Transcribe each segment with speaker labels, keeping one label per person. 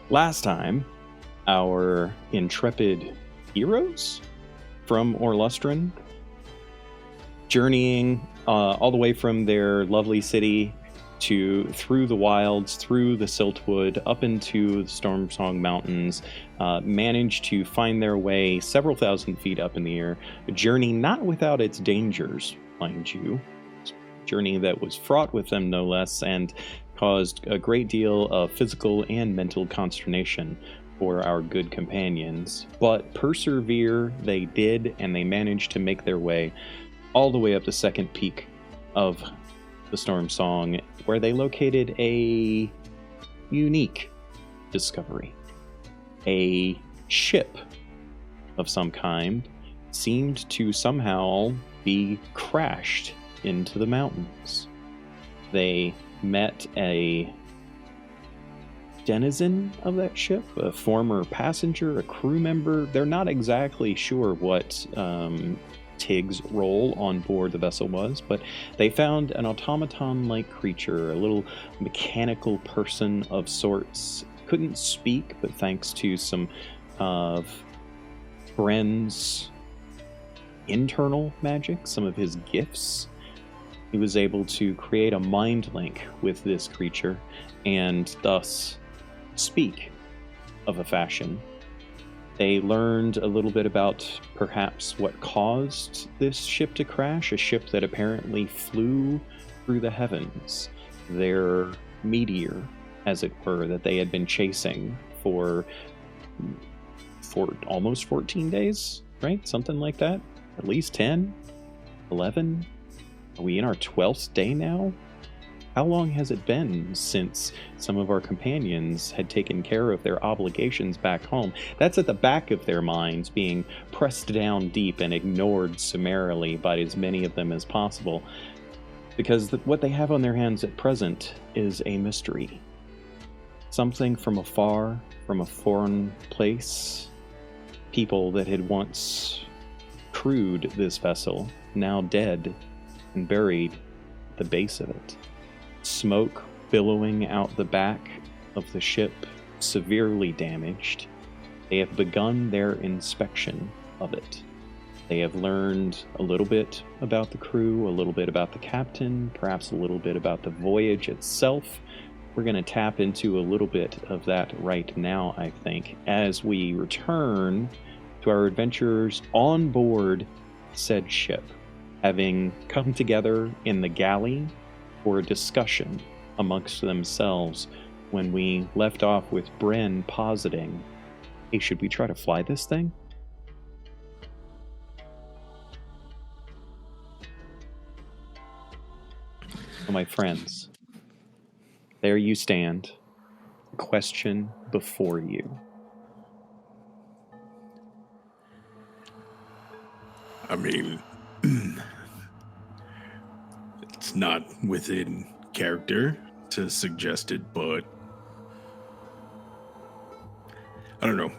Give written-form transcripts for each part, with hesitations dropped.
Speaker 1: Last time, our intrepid heroes from Orlustran, journeying all the way from their lovely city through the wilds, through the Siltwood, up into the Stormsong Mountains, managed to find their way several thousand feet up in the air, a journey not without its dangers, mind you. A journey that was fraught with them, no less, and caused a great deal of physical and mental consternation for our good companions. But persevere they did, and they managed to make their way all the way up the second peak of the Stormsong, where they located a unique discovery. A ship of some kind seemed to somehow be crashed into the mountains. They met a denizen of that ship, a former passenger, a crew member. They're not exactly sure what Tig's role on board the vessel was, but they found an automaton-like creature, a little mechanical person of sorts. Couldn't speak, but thanks to some of Bren's internal magic, some of his gifts, he was able to create a mind link with this creature and thus speak of a fashion. They learned a little bit about perhaps what caused this ship to crash, a ship that apparently flew through the heavens. Their meteor, as it were, that they had been chasing for almost 14 days, right? Something like that. At least 10, 11. Are we in our 12th day now? How long has it been since some of our companions had taken care of their obligations back home? That's at the back of their minds, being pressed down deep and ignored summarily by as many of them as possible. Because what they have on their hands at present is a mystery. Something from afar, from a foreign place. People that had once crewed this vessel, now dead and buried at the base of it. Smoke billowing out the back of the ship, severely damaged. They have begun their inspection of it. They have learned a little bit about the crew, a little bit about the captain, perhaps a little bit about the voyage itself. We're going to tap into a little bit of that right now, I think, as we return to our adventurers on board said ship, having come together in the galley for a discussion amongst themselves when we left off with Bren positing, hey, should we try to fly this thing? Well, my friends, there you stand. Question before you.
Speaker 2: I mean, it's not within character to suggest it, but I don't know.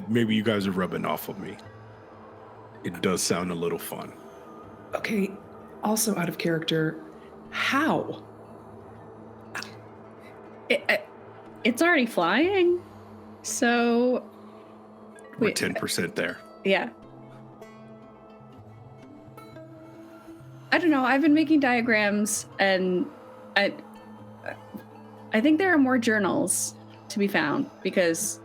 Speaker 2: Maybe you guys are rubbing off of me. It does sound a little fun.
Speaker 3: Okay, also out of character, how?
Speaker 4: It's already flying, so...
Speaker 2: We're 10% there.
Speaker 4: Yeah. I don't know, I've been making diagrams, and I think there are more journals to be found, because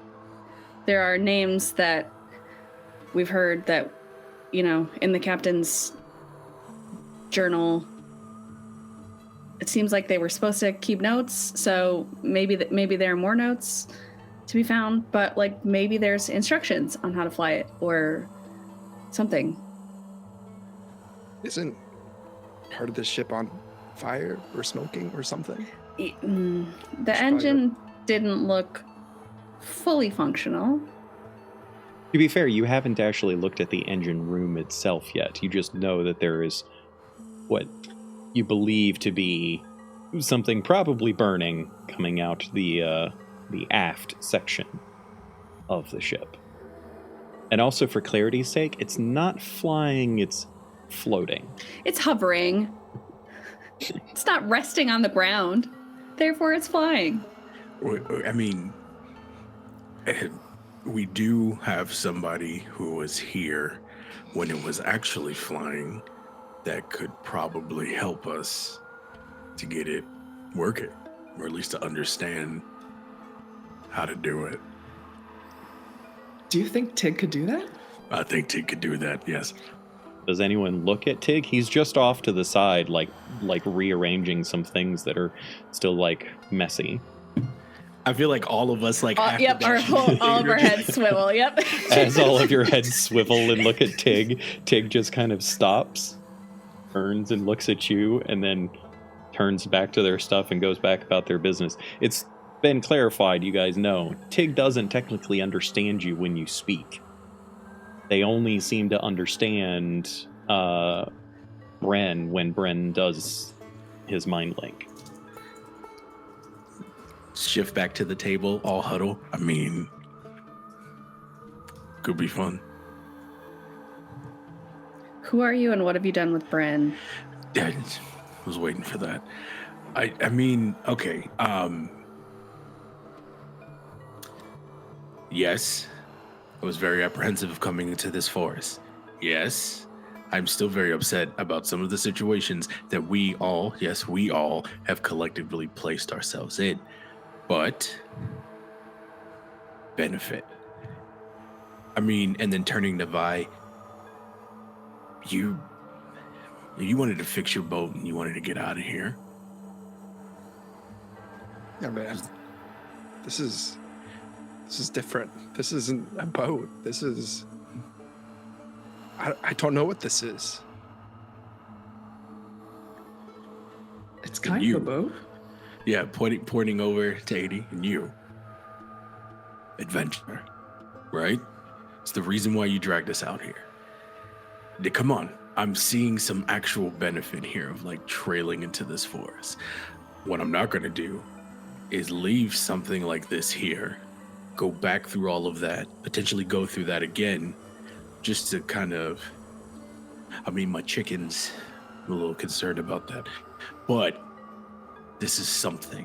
Speaker 4: there are names that we've heard that, you know, in the captain's journal, it seems like they were supposed to keep notes, so maybe there are more notes to be found, but like maybe there's instructions on how to fly it or something.
Speaker 5: Isn't part of the ship on fire or smoking or something?
Speaker 4: The engine didn't look fully functional.
Speaker 1: To be fair, you haven't actually looked at the engine room itself yet. You just know that there is what you believe to be something probably burning coming out the aft section of the ship. And also, for clarity's sake, it's not flying, it's floating.
Speaker 4: It's hovering. It's not resting on the ground. Therefore, it's flying.
Speaker 2: I mean, And we do have somebody who was here when it was actually flying that could probably help us to get it working, or at least to understand how to do it.
Speaker 3: Do you think Tig could do that?
Speaker 2: I think Tig could do that, yes.
Speaker 1: Does anyone look at Tig? He's just off to the side, like rearranging some things that are still like messy.
Speaker 2: I feel like all of us like after
Speaker 4: Yep,
Speaker 2: that
Speaker 4: all of our heads swivel. Yep.
Speaker 1: As all of your heads swivel and look at Tig, Tig just kind of stops, turns and looks at you, and then turns back to their stuff and goes back about their business. It's been clarified, you guys know. Tig doesn't technically understand you when you speak. They only seem to understand Bren when Bren does his mind link.
Speaker 2: shift back to the table, all huddle. I mean, could be fun.
Speaker 4: Who are you and what have you done with Bren?
Speaker 2: I was waiting for that. I mean, okay. Yes, I was very apprehensive of coming into this forest. Yes, I'm still very upset about some of the situations that we all have collectively placed ourselves in. But benefit. I mean, and then turning to Vi, you wanted to fix your boat and you wanted to get out of here.
Speaker 5: Yeah, man. This is different. This isn't a boat. This is... I don't know what this is.
Speaker 3: It's kind
Speaker 2: You.
Speaker 3: of a boat.
Speaker 2: Yeah, pointing over to 80 and you. Adventure, right? It's the reason why you dragged us out here. Come on, I'm seeing some actual benefit here of like trailing into this forest. What I'm not gonna do is leave something like this here, go back through all of that, potentially go through that again, just to kind of, I mean, my chickens, I'm a little concerned about that, but this is something.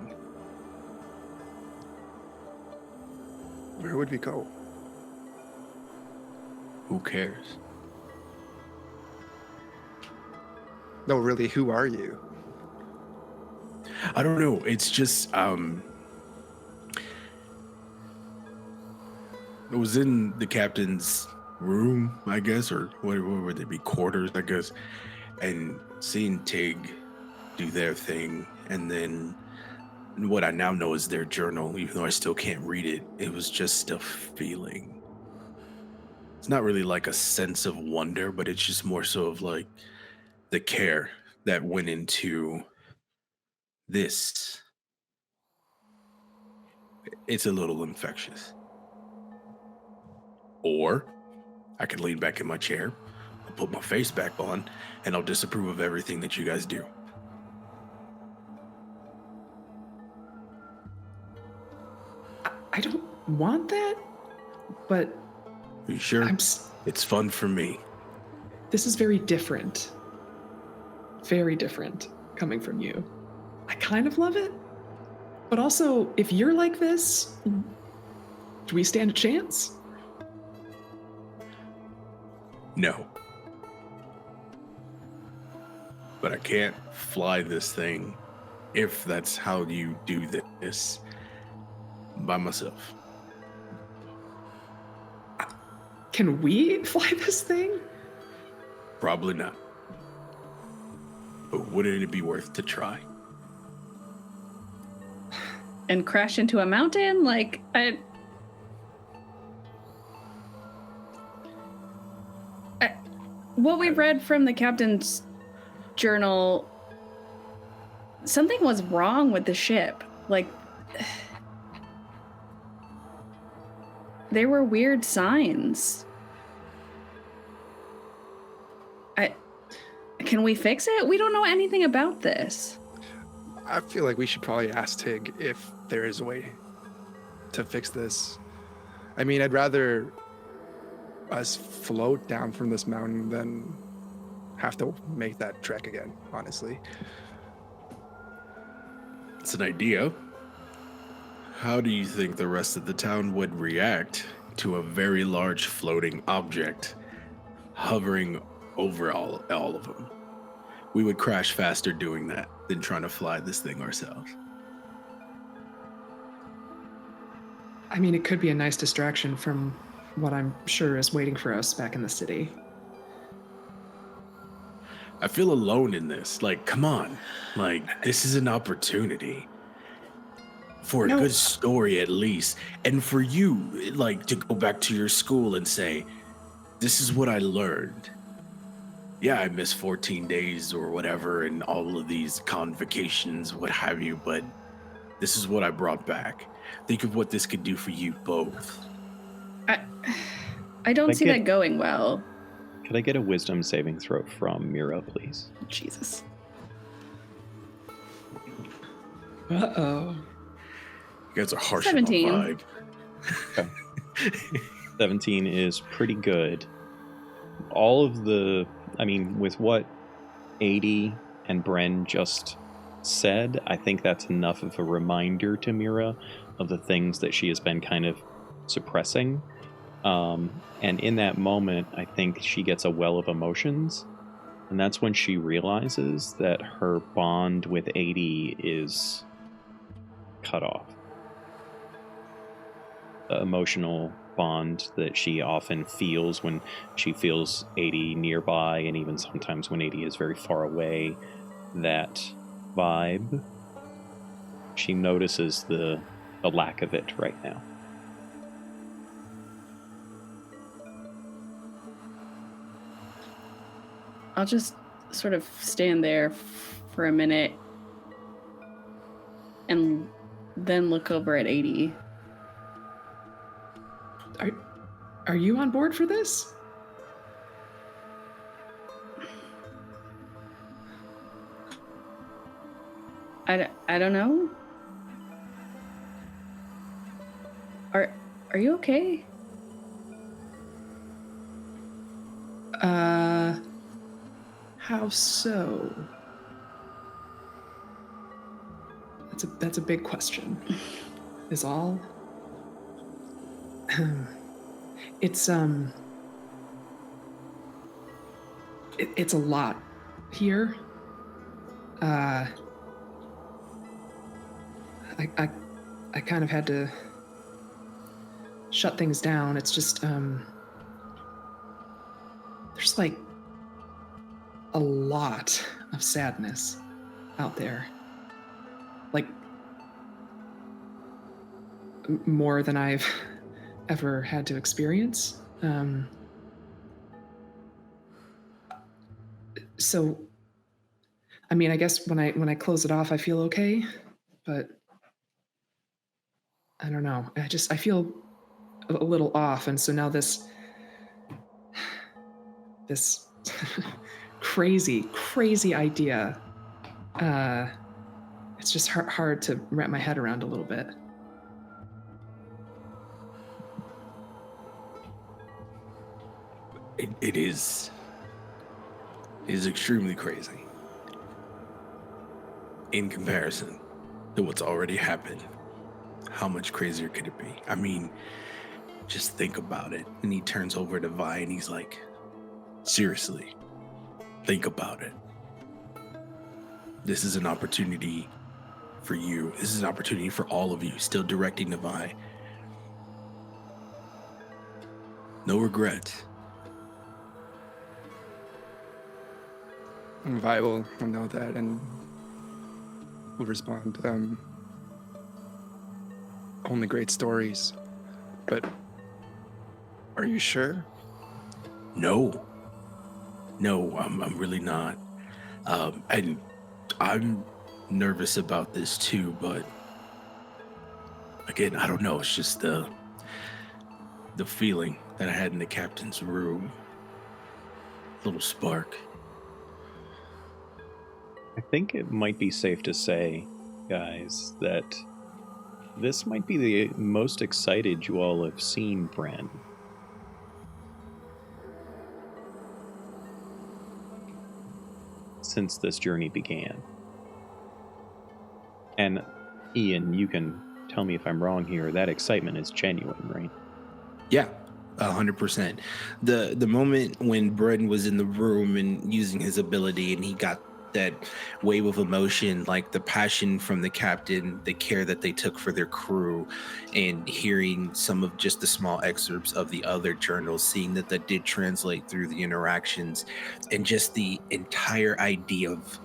Speaker 5: Where would we go?
Speaker 2: Who cares?
Speaker 5: No, really, who are you?
Speaker 2: I don't know. It's just, it was in the captain's room, I guess, or what would they be, quarters, I guess, and seeing Tig do their thing, and then what I now know is their journal, even though I still can't read it, it was just a feeling. It's not really like a sense of wonder, but it's just more so of like the care that went into this. It's a little infectious. Or I could lean back in my chair, I'll put my face back on, and I'll disapprove of everything that you guys do.
Speaker 3: I don't want that, but
Speaker 2: Are you sure?
Speaker 3: I'm.
Speaker 2: It's fun for me.
Speaker 3: This is very different. Very different coming from you. I kind of love it, but also, if you're like this, do we stand a chance?
Speaker 2: No. But I can't fly this thing if that's how you do this by myself.
Speaker 3: Can we fly this thing?
Speaker 2: Probably not. But wouldn't it be worth to try?
Speaker 4: And crash into a mountain? Like, what we read from the captain's journal, something was wrong with the ship. Like, there were weird signs. Can we fix it? We don't know anything about this.
Speaker 5: I feel like we should probably ask Tig if there is a way to fix this. I mean, I'd rather us float down from this mountain than have to make that trek again, honestly.
Speaker 2: It's an idea. How do you think the rest of the town would react to a very large floating object hovering over all of them? We would crash faster doing that than trying to fly this thing ourselves.
Speaker 3: I mean, it could be a nice distraction from what I'm sure is waiting for us back in the city.
Speaker 2: I feel alone in this. Like, come on. Like, this is an opportunity for a
Speaker 3: No.
Speaker 2: good story at least. And for you, like, to go back to your school and say, this is what I learned. Yeah, I missed 14 days or whatever and all of these convocations, what have you, but this is what I brought back. Think of what this could do for you both.
Speaker 4: I don't see that going well.
Speaker 1: Could I get a wisdom saving throw from Mira, please?
Speaker 4: Jesus.
Speaker 3: Uh-oh.
Speaker 2: You guys are harsh
Speaker 4: 17.
Speaker 2: on my vibe.
Speaker 1: Okay. 17 is pretty good. All of the, I mean, with what 80 and Bren just said, I think that's enough of a reminder to Mira of the things that she has been kind of suppressing. And in that moment, I think she gets a well of emotions. And that's when she realizes that her bond with 80 is cut off. The emotional bond that she often feels when she feels 80 nearby, and even sometimes when 80 is very far away, that vibe, she notices the lack of it right now.
Speaker 4: I'll just sort of stand there for a minute and then look over at 80.
Speaker 3: Are you on board for this?
Speaker 4: I don't know. Are you okay?
Speaker 3: How so? That's a big question. Is all. It's it's a lot here. I kind of had to shut things down. It's just there's like a lot of sadness out there. Like more than I've ever had to experience. So I mean, I guess when I close it off I feel okay, but I don't know. I feel a little off, and so now this crazy idea, it's just hard to wrap my head around a little bit.
Speaker 2: It is extremely crazy in comparison to what's already happened. How much crazier could it be? I mean, just think about it. And he turns over to Vi and he's like, seriously, think about it. This is an opportunity for you. This is an opportunity for all of you. Still directing to Vi. No regrets.
Speaker 5: And Vi will know that and will respond. Only great stories. But are you sure?
Speaker 2: No, I'm really not. And I'm nervous about this too, but again, I don't know. It's just the feeling that I had in the captain's room. Little spark.
Speaker 1: I think it might be safe to say, guys, that this might be the most excited you all have seen Bren. Since this journey began. And Ian, you can tell me if I'm wrong here, that excitement is genuine, right?
Speaker 2: Yeah, 100%. The moment when Bren was in the room and using his ability, and he got that wave of emotion, like the passion from the captain, the care that they took for their crew, and hearing some of just the small excerpts of the other journals, seeing that did translate through the interactions, and just the entire idea of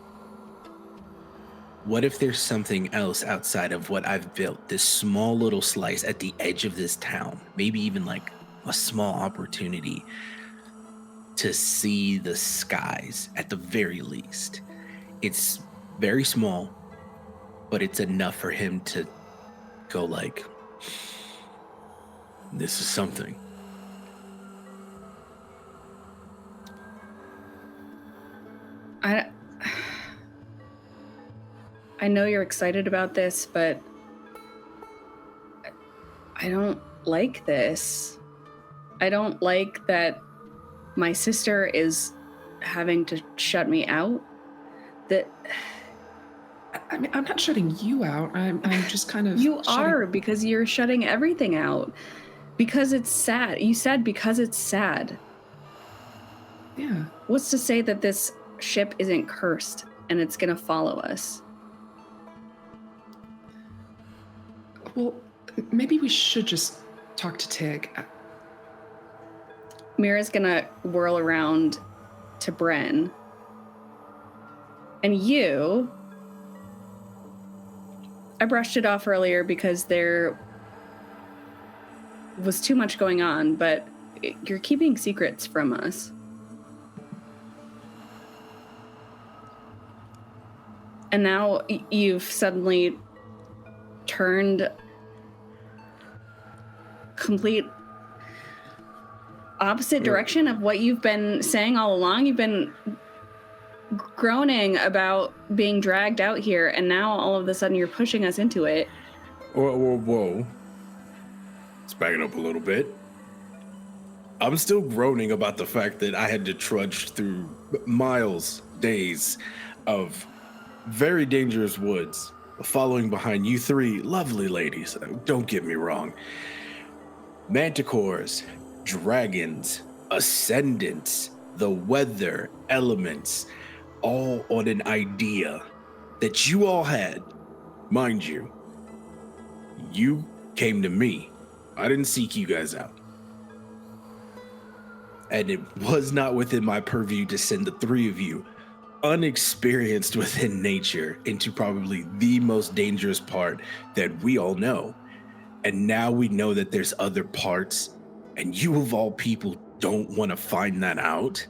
Speaker 2: what if there's something else outside of what I've built, this small little slice at the edge of this town, maybe even like a small opportunity to see the skies at the very least. It's very small, but it's enough for him to go like, this is something.
Speaker 4: I know you're excited about this, but I don't like this. I don't like that my sister is having to shut me out. That
Speaker 3: I mean, I'm not shutting you out. I'm just kind of.
Speaker 4: you are, because you're shutting everything out. Because it's sad. You said because it's sad.
Speaker 3: Yeah.
Speaker 4: What's to say that this ship isn't cursed and it's gonna follow us?
Speaker 3: Well, maybe we should just talk to Tig.
Speaker 4: Mira's gonna whirl around to Bren. And you... I brushed it off earlier because there was too much going on, but you're keeping secrets from us. And now you've suddenly turned complete opposite direction of what you've been saying all along. You've been groaning about being dragged out here, and now all of a sudden you're pushing us into it.
Speaker 2: Whoa. Let's back it up a little bit. I'm still groaning about the fact that I had to trudge through miles, days of very dangerous woods, following behind you three lovely ladies. Don't get me wrong. Manticores, dragons, ascendants, the weather, elements, all on an idea that you all had. Mind you, you came to me. I didn't seek you guys out. And it was not within my purview to send the three of you, unexperienced within nature, into probably the most dangerous part that we all know. And now we know that there's other parts, and you of all people don't want to find that out?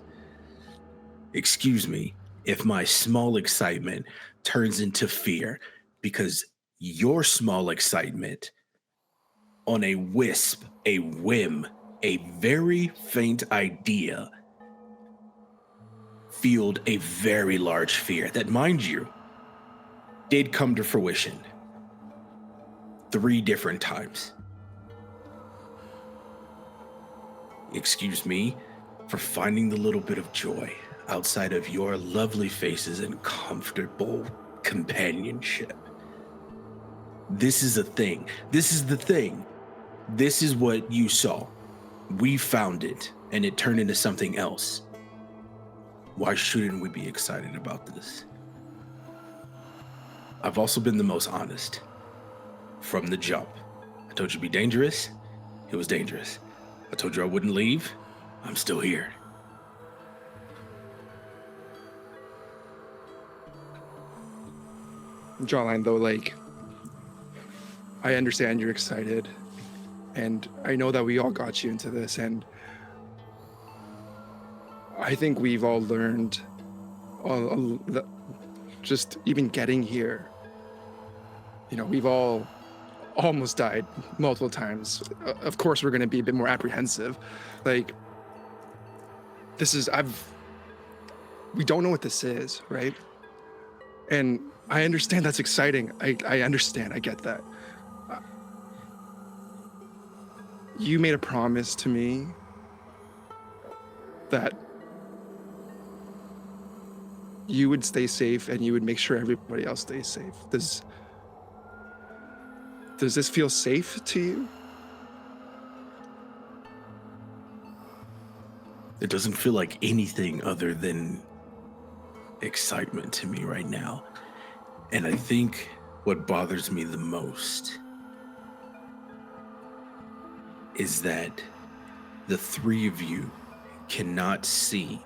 Speaker 2: Excuse me if my small excitement turns into fear, because your small excitement on a wisp, a whim, a very faint idea fueled a very large fear that, mind you, did come to fruition 3 different times. Excuse me for finding the little bit of joy outside of your lovely faces and comfortable companionship. This is a thing. This is the thing. This is what you saw. We found it, and it turned into something else. Why shouldn't we be excited about this? I've also been the most honest. From the jump. I told you it'd be dangerous. It was dangerous. I told you I wouldn't leave. I'm still here.
Speaker 5: Jawline, though, like, I understand you're excited, and I know that we all got you into this, and I think we've all learned, just even getting here, you know, we've all almost died multiple times. Of course, we're going to be a bit more apprehensive. Like, we don't know what this is, right? And I understand that's exciting. I understand. I get that. You made a promise to me that you would stay safe and you would make sure everybody else stays safe. Does this feel safe to you?
Speaker 2: It doesn't feel like anything other than excitement to me right now. And I think what bothers me the most is that the three of you cannot see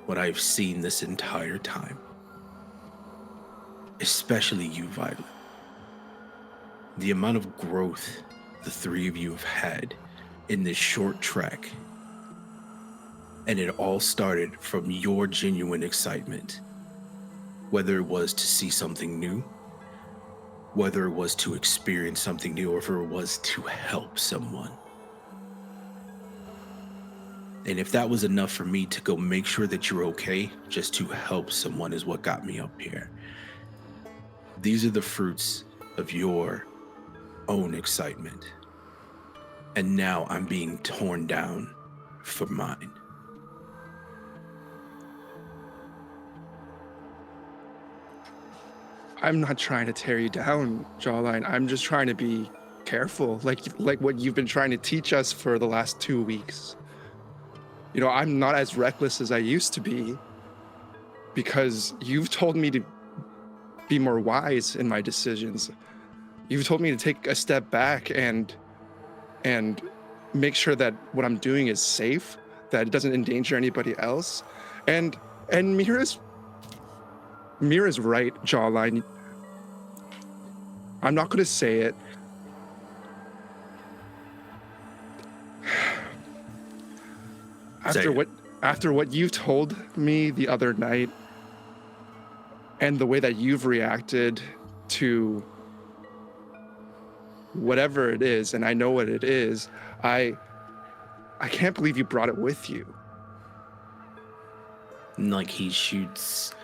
Speaker 2: what I've seen this entire time. Especially you, Violet. The amount of growth the three of you have had in this short trek. And it all started from your genuine excitement. Whether it was to see something new, whether it was to experience something new, or if it was to help someone. And if that was enough for me to go make sure that you're okay, just to help someone is what got me up here. These are the fruits of your own excitement. And now I'm being torn down for mine.
Speaker 5: I'm not trying to tear you down, Jawline. I'm just trying to be careful, like what you've been trying to teach us for the last 2 weeks. You know, I'm not as reckless as I used to be because you've told me to be more wise in my decisions. You've told me to take a step back and make sure that what I'm doing is safe, that it doesn't endanger anybody else. And Mira's right, Jawline. I'm not going to say it. After what you told me the other night and the way that you've reacted to whatever it is, and I know what it is, I can't believe you brought it with you.
Speaker 2: And like he shoots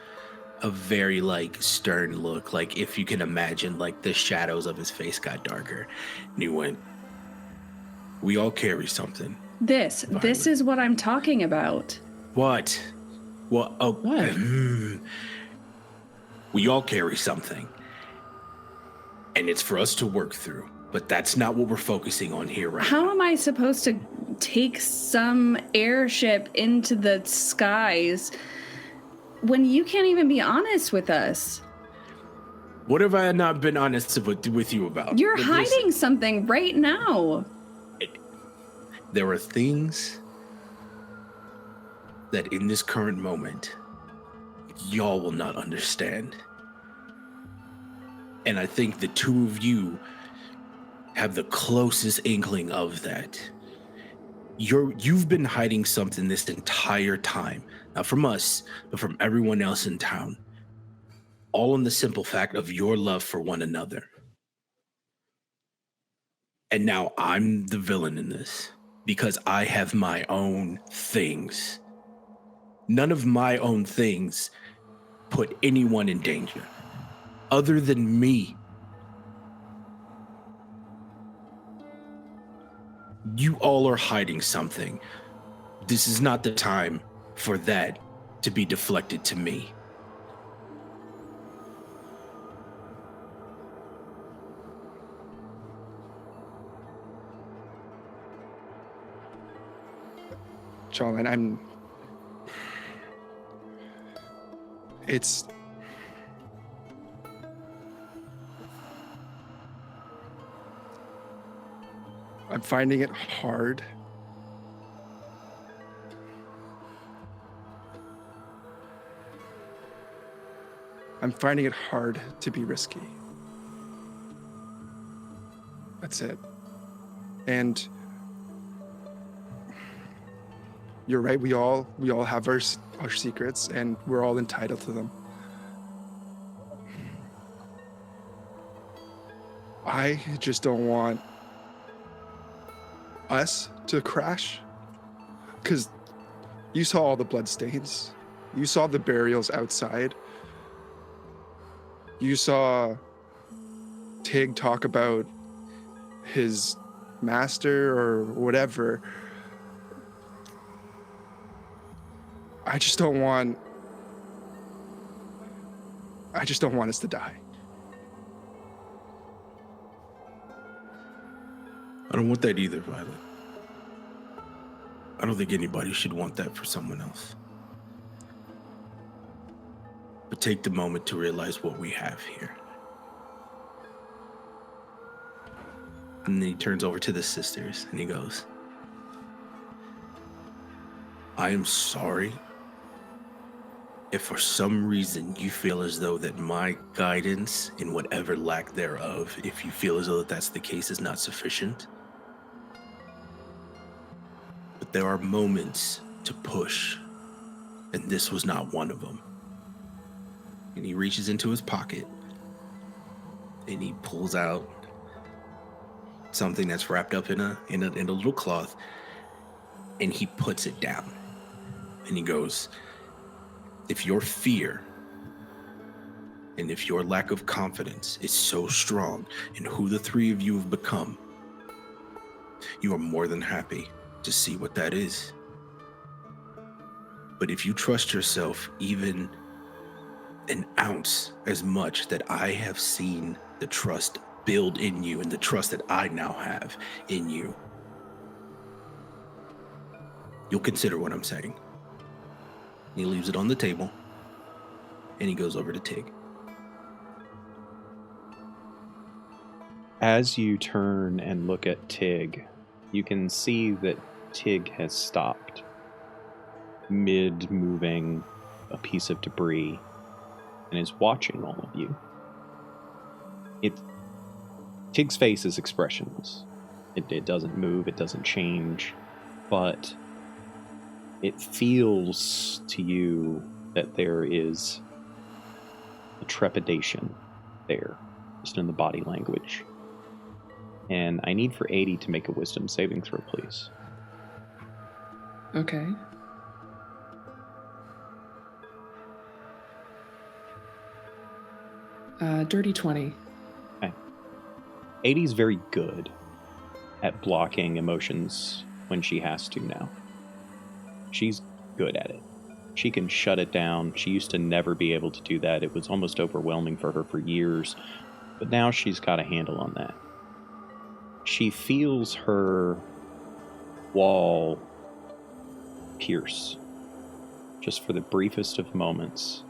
Speaker 2: a very like stern look, like if you can imagine, like the shadows of his face got darker. And he went, "We all carry something."
Speaker 4: This is what I'm talking about.
Speaker 2: What? What? Oh,
Speaker 3: What?
Speaker 2: We all carry something. And it's for us to work through. But that's not what we're focusing on here right now.
Speaker 4: How am I supposed to take some airship into the skies when you can't even be honest with us?
Speaker 2: What have I not been honest with you about?
Speaker 4: You're hiding something right now.
Speaker 2: There are things that in this current moment, y'all will not understand. And I think the two of you have the closest inkling of that. You've been hiding something this entire time, not from us, but from everyone else in town. All in the simple fact of your love for one another. And now I'm the villain in this because I have my own things. None of my own things put anyone in danger other than me. You all are hiding something. This is not the time for that to be deflected to me.
Speaker 5: Jawline, I'm finding it hard. I'm finding it hard to be risky. That's it. And you're right, we all have our secrets and we're all entitled to them. I just don't want us to crash, because you saw all the bloodstains. You saw the burials outside. You saw Tig talk about his master or whatever. I just don't want us to die.
Speaker 2: I don't want that either, Violet. I don't think anybody should want that for someone else. But take the moment to realize what we have here. And then he turns over to the sisters and he goes, I am sorry if for some reason you feel as though that my guidance, in whatever lack thereof, if you feel as though that that's the case, is not sufficient. But there are moments to push, and this was not one of them. And he reaches into his pocket and he pulls out something that's wrapped up in a little cloth, and he puts it down. And he goes, if your fear and if your lack of confidence is so strong in who the three of you have become, you are more than happy to see what that is. But if you trust yourself even an ounce as much that I have seen the trust build in you and the trust that I now have in you, you'll consider what I'm saying. He leaves it on the table and he goes over to Tig.
Speaker 1: As you turn and look at Tig, you can see that Tig has stopped mid-moving a piece of debris and is watching all of you. Tig's face is expressionless. It doesn't move, it doesn't change, but it feels to you that there is a trepidation there, just in the body language. And I need for 80 to make a wisdom saving throw, please.
Speaker 3: Okay. Dirty 20.
Speaker 1: Okay. 80's very good at blocking emotions when she has to now. She's good at it. She can shut it down. She used to never be able to do that. It was almost overwhelming for her for years. But now she's got a handle on that. She feels her wall pierce just for the briefest of moments.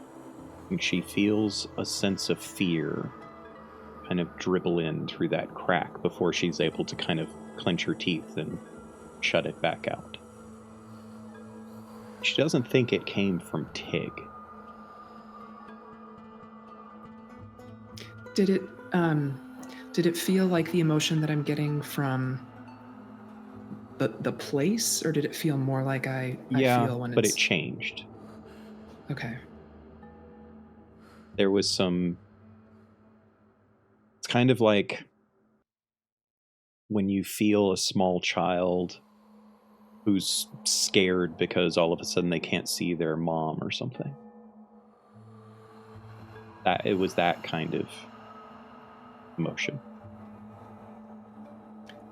Speaker 1: And she feels a sense of fear kind of dribble in through that crack before she's able to kind of clench her teeth and shut it back out. She doesn't think it came from Tig.
Speaker 3: Did it feel like the emotion that I'm getting from the place, or did it feel more like I feel when
Speaker 1: but
Speaker 3: it's...
Speaker 1: it changed.
Speaker 3: Okay.
Speaker 1: There was some... It's kind of like when you feel a small child who's scared because all of a sudden they can't see their mom or something. It was that kind of emotion.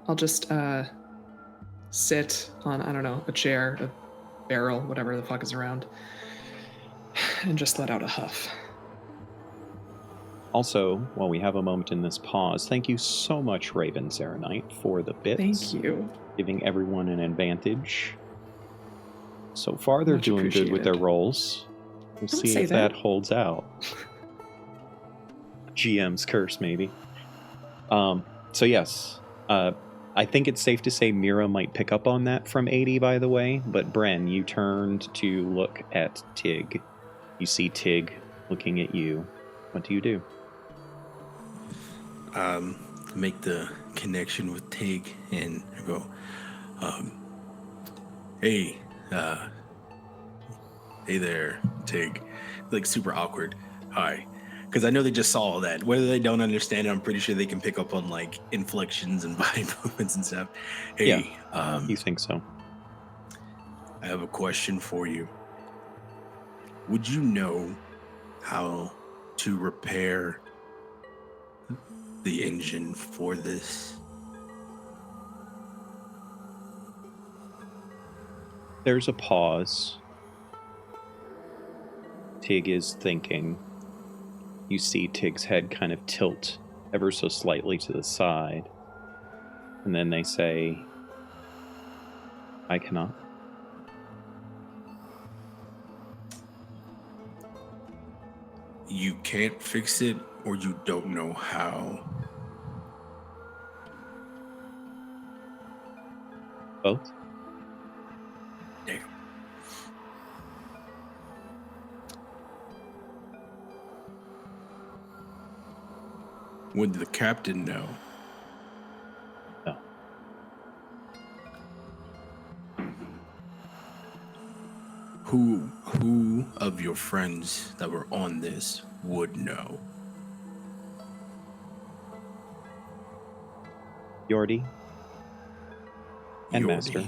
Speaker 3: I'll just sit on, I don't know, a chair, a barrel, whatever the fuck is around, and just let out a huff.
Speaker 1: Also, while we have a moment in this pause, thank you so much, Raven Serenite, for the bits.
Speaker 3: Thank you.
Speaker 1: Giving everyone an advantage. So far, they're
Speaker 3: Much
Speaker 1: doing good with their
Speaker 3: appreciated.
Speaker 1: rolls. We'll
Speaker 3: Don't
Speaker 1: see
Speaker 3: say
Speaker 1: if that
Speaker 3: that.
Speaker 1: holds out. GM's curse, maybe. So yes, I think it's safe to say Mira might pick up on that from 80, by the way. But Bren, you turned to look at Tig. You see Tig looking at you. What do you do?
Speaker 2: Make the connection with Tig and go, hey there, Tig. Like super awkward. Hi. Because I know they just saw all that. Whether they don't understand it, I'm pretty sure they can pick up on like inflections and body movements and stuff. Hey,
Speaker 1: You think so?
Speaker 2: I have a question for you. Would you know how to repair the engine for this?
Speaker 1: There's a pause. Tig is thinking. You see Tig's head kind of tilt ever so slightly to the side. And And then they say, I cannot.
Speaker 2: You can't fix it, or you don't know how.
Speaker 1: Both?
Speaker 2: Damn. Would the captain know?
Speaker 1: No.
Speaker 2: Who of your friends that were on this would know?
Speaker 1: Yordi and
Speaker 2: Yordi.
Speaker 1: Master.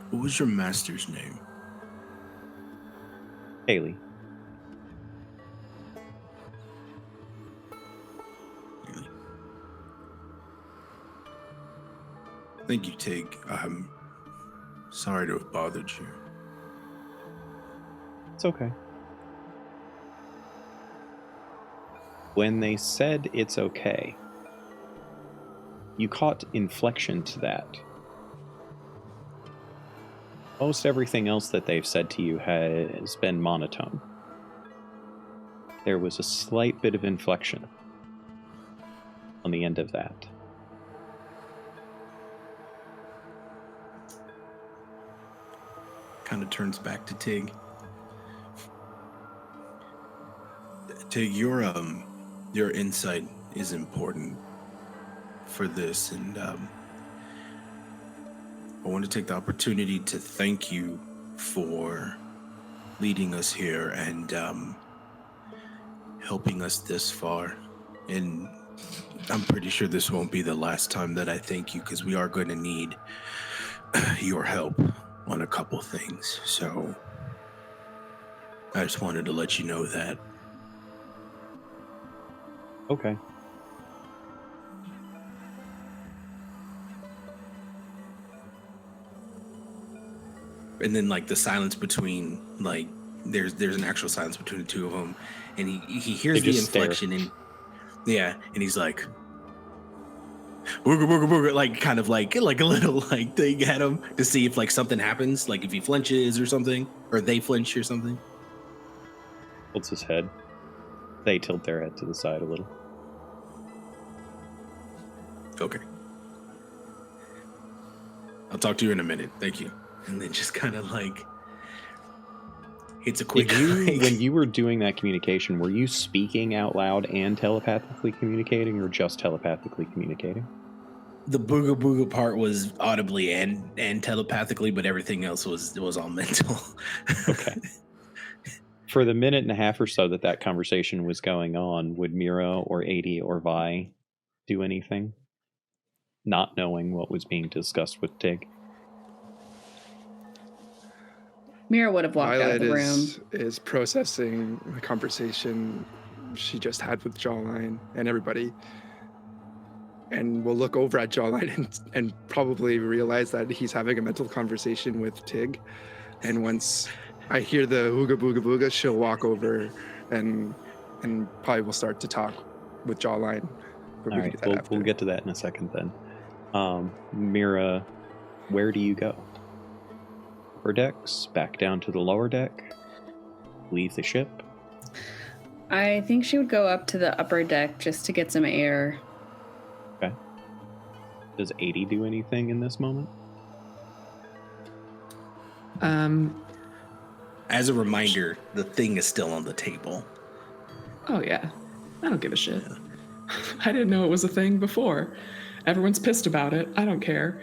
Speaker 2: What was your master's name?
Speaker 1: Haley.
Speaker 2: Thank you, Tig. I'm sorry to have bothered you.
Speaker 1: It's okay. When they said it's okay, you caught inflection to that. Most everything else that they've said to you has been monotone. There was a slight bit of inflection on the end of that.
Speaker 2: Kind of turns back to Tig. Tig, your insight is important for this, and I want to take the opportunity to thank you for leading us here and helping us this far. And I'm pretty sure this won't be the last time that I thank you, because we are going to need your help on a couple things. So I just wanted to let you know that.
Speaker 1: Okay.
Speaker 2: And then like the silence between, like, there's an actual silence between the two of them, and he hears the inflection and he's like, booga booga booga, like kind of like a little like thing at him to see if like something happens, like if he flinches or something, or they flinch or something.
Speaker 1: Holds his head. They tilt their head to the side a little.
Speaker 2: Okay. I'll talk to you in a minute. Thank you. And then just kind of like hits a quick.
Speaker 1: When you were doing that communication, were you speaking out loud and telepathically communicating, or just telepathically communicating?
Speaker 2: The booga booga part was audibly and telepathically, but everything else was all mental.
Speaker 1: Okay. For the minute and a half or so that conversation was going on, would Mira or Adi or Vi do anything, not knowing what was being discussed with Tig?
Speaker 4: Mira would have walked out of the room.
Speaker 5: Is processing the conversation she just had with Jawline and everybody, and we'll look over at Jawline and probably realize that he's having a mental conversation with Tig. And once I hear the hooga booga booga, she'll walk over and probably will start to talk with Jawline.
Speaker 1: All right, we'll get to that in a second then. Mira, where do you go? Upper decks, back down to the lower deck, leave the ship?
Speaker 4: I think she would go up to the upper deck just to get some air.
Speaker 1: Okay. Does 80 do anything in this moment?
Speaker 2: As a reminder, the thing is still on the table.
Speaker 3: Oh yeah, I don't give a shit. I didn't know it was a thing before. Everyone's pissed about it. I don't care.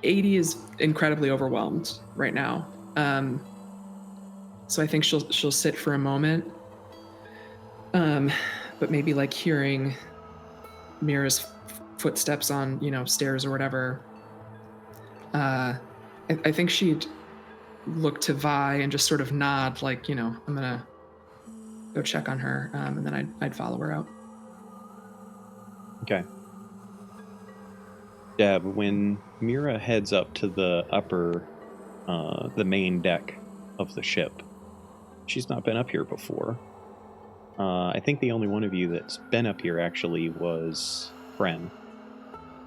Speaker 3: 80 is incredibly overwhelmed right now. So I think she'll sit for a moment. But maybe like hearing Mira's footsteps on, stairs or whatever. I think she'd look to Vi and just sort of nod, like, I'm gonna go check on her, and then I'd follow her out.
Speaker 1: Okay. Deb, when Mira heads up to the the main deck of the ship, she's not been up here before. I think the only one of you that's been up here actually was Bren.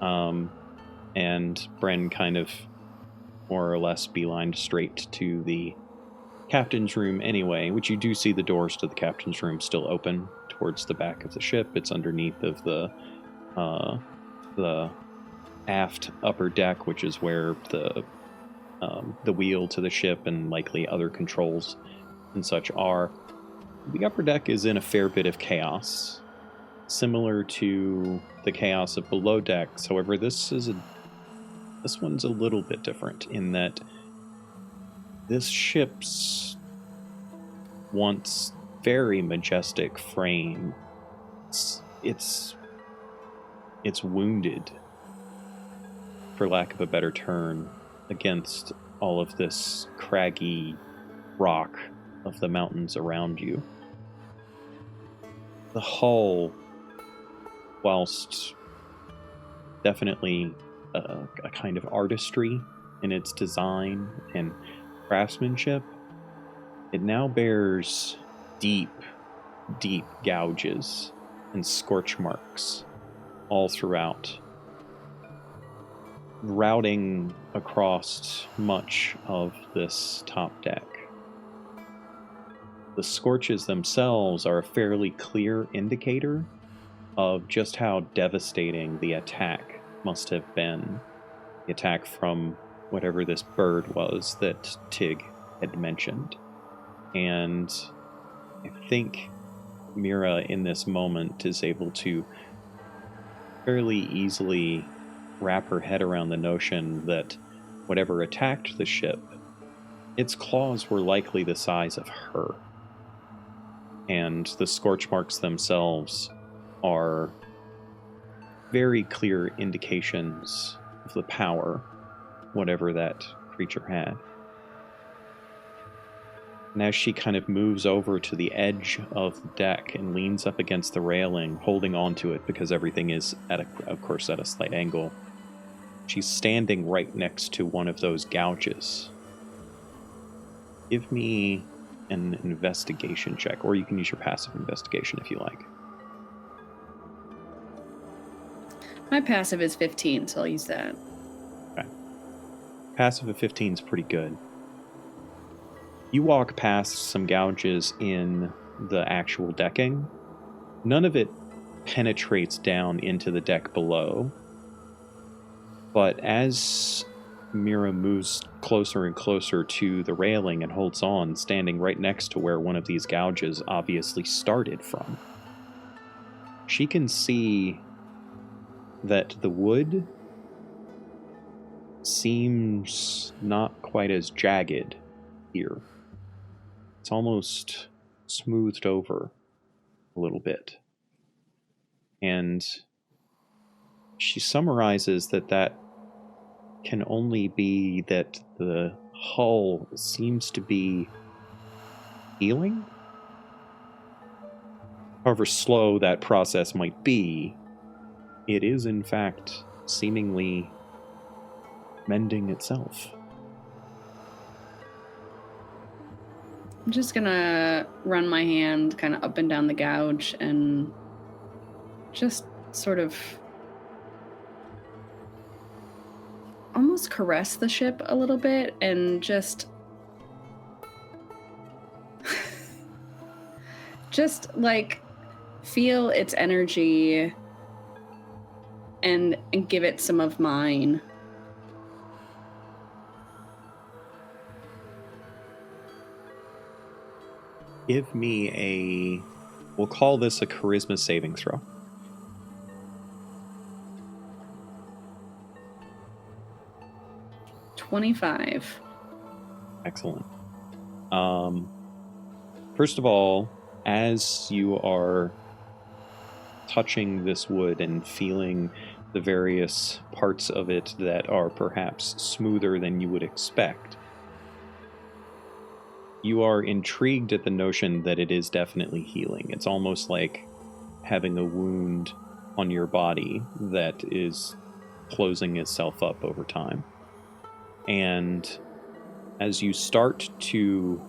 Speaker 1: And Bren kind of more or less beelined straight to the captain's room anyway, which you do see the doors to the captain's room still open towards the back of the ship. It's underneath of the aft upper deck, which is where the wheel to the ship and likely other controls and such are. The upper deck is in a fair bit of chaos, similar to the chaos of below decks. However, this one's a little bit different in that this ship's once very majestic frame, it's wounded, for lack of a better term, against all of this craggy rock of the mountains around you. The hull, whilst definitely a kind of artistry in its design and craftsmanship, it now bears deep, deep gouges and scorch marks all throughout, routing across much of this top deck. The scorches themselves are a fairly clear indicator of just how devastating the attack must have been. The attack from whatever this bird was that Tig had mentioned. And I think Mira in this moment is able to fairly easily wrap her head around the notion that whatever attacked the ship, its claws were likely the size of her. And the scorch marks themselves are very clear indications of the power whatever that creature had. And as she kind of moves over to the edge of the deck and leans up against the railing, holding onto it because everything is, of course, at a slight angle, she's standing right next to one of those gouges. Give me an investigation check, or you can use your passive investigation if you like.
Speaker 4: My passive is 15, so I'll use that.
Speaker 1: Okay. Passive of 15 is pretty good. You walk past some gouges in the actual decking. None of it penetrates down into the deck below. But as Mira moves closer and closer to the railing and holds on, standing right next to where one of these gouges obviously started from, she can see that the wood seems not quite as jagged here. It's almost smoothed over a little bit. And she summarizes that can only be that the hull seems to be healing. However slow that process might be, it is in fact seemingly mending itself.
Speaker 4: I'm just gonna run my hand kind of up and down the gouge and just sort of almost caress the ship a little bit and just like feel its energy and give it some of mine.
Speaker 1: Give me we'll call this a charisma saving throw.
Speaker 4: $25.
Speaker 1: Excellent. First of all, as you are touching this wood and feeling the various parts of it that are perhaps smoother than you would expect, you are intrigued at the notion that it is definitely healing. It's almost like having a wound on your body that is closing itself up over time. And as you start to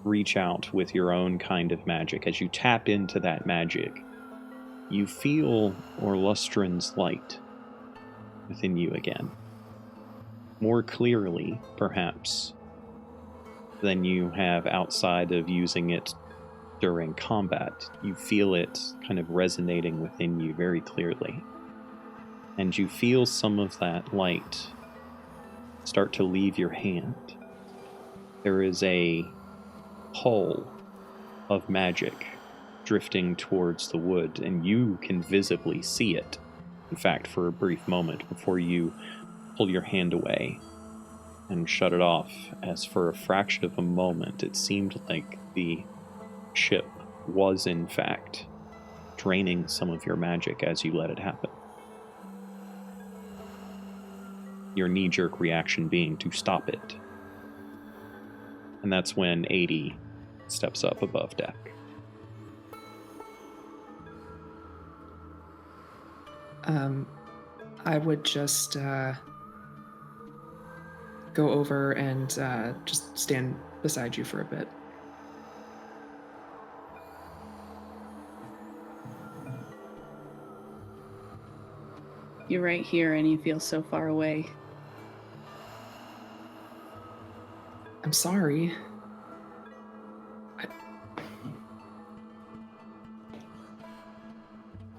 Speaker 1: reach out with your own kind of magic, as you tap into that magic, you feel Orlustran's light within you again. More clearly, perhaps, than you have outside of using it during combat. You feel it kind of resonating within you very clearly. And you feel some of that light start to leave your hand. There is a pull of magic drifting towards the wood, and you can visibly see it. In fact, for a brief moment before you pull your hand away and shut it off, as for a fraction of a moment it seemed like the ship was in fact draining some of your magic as you let it happen. Your knee-jerk reaction being to stop it. And that's when 80 steps up above deck.
Speaker 3: I would just go over and just stand beside you for a bit.
Speaker 4: You're right here and you feel so far away.
Speaker 3: I'm sorry.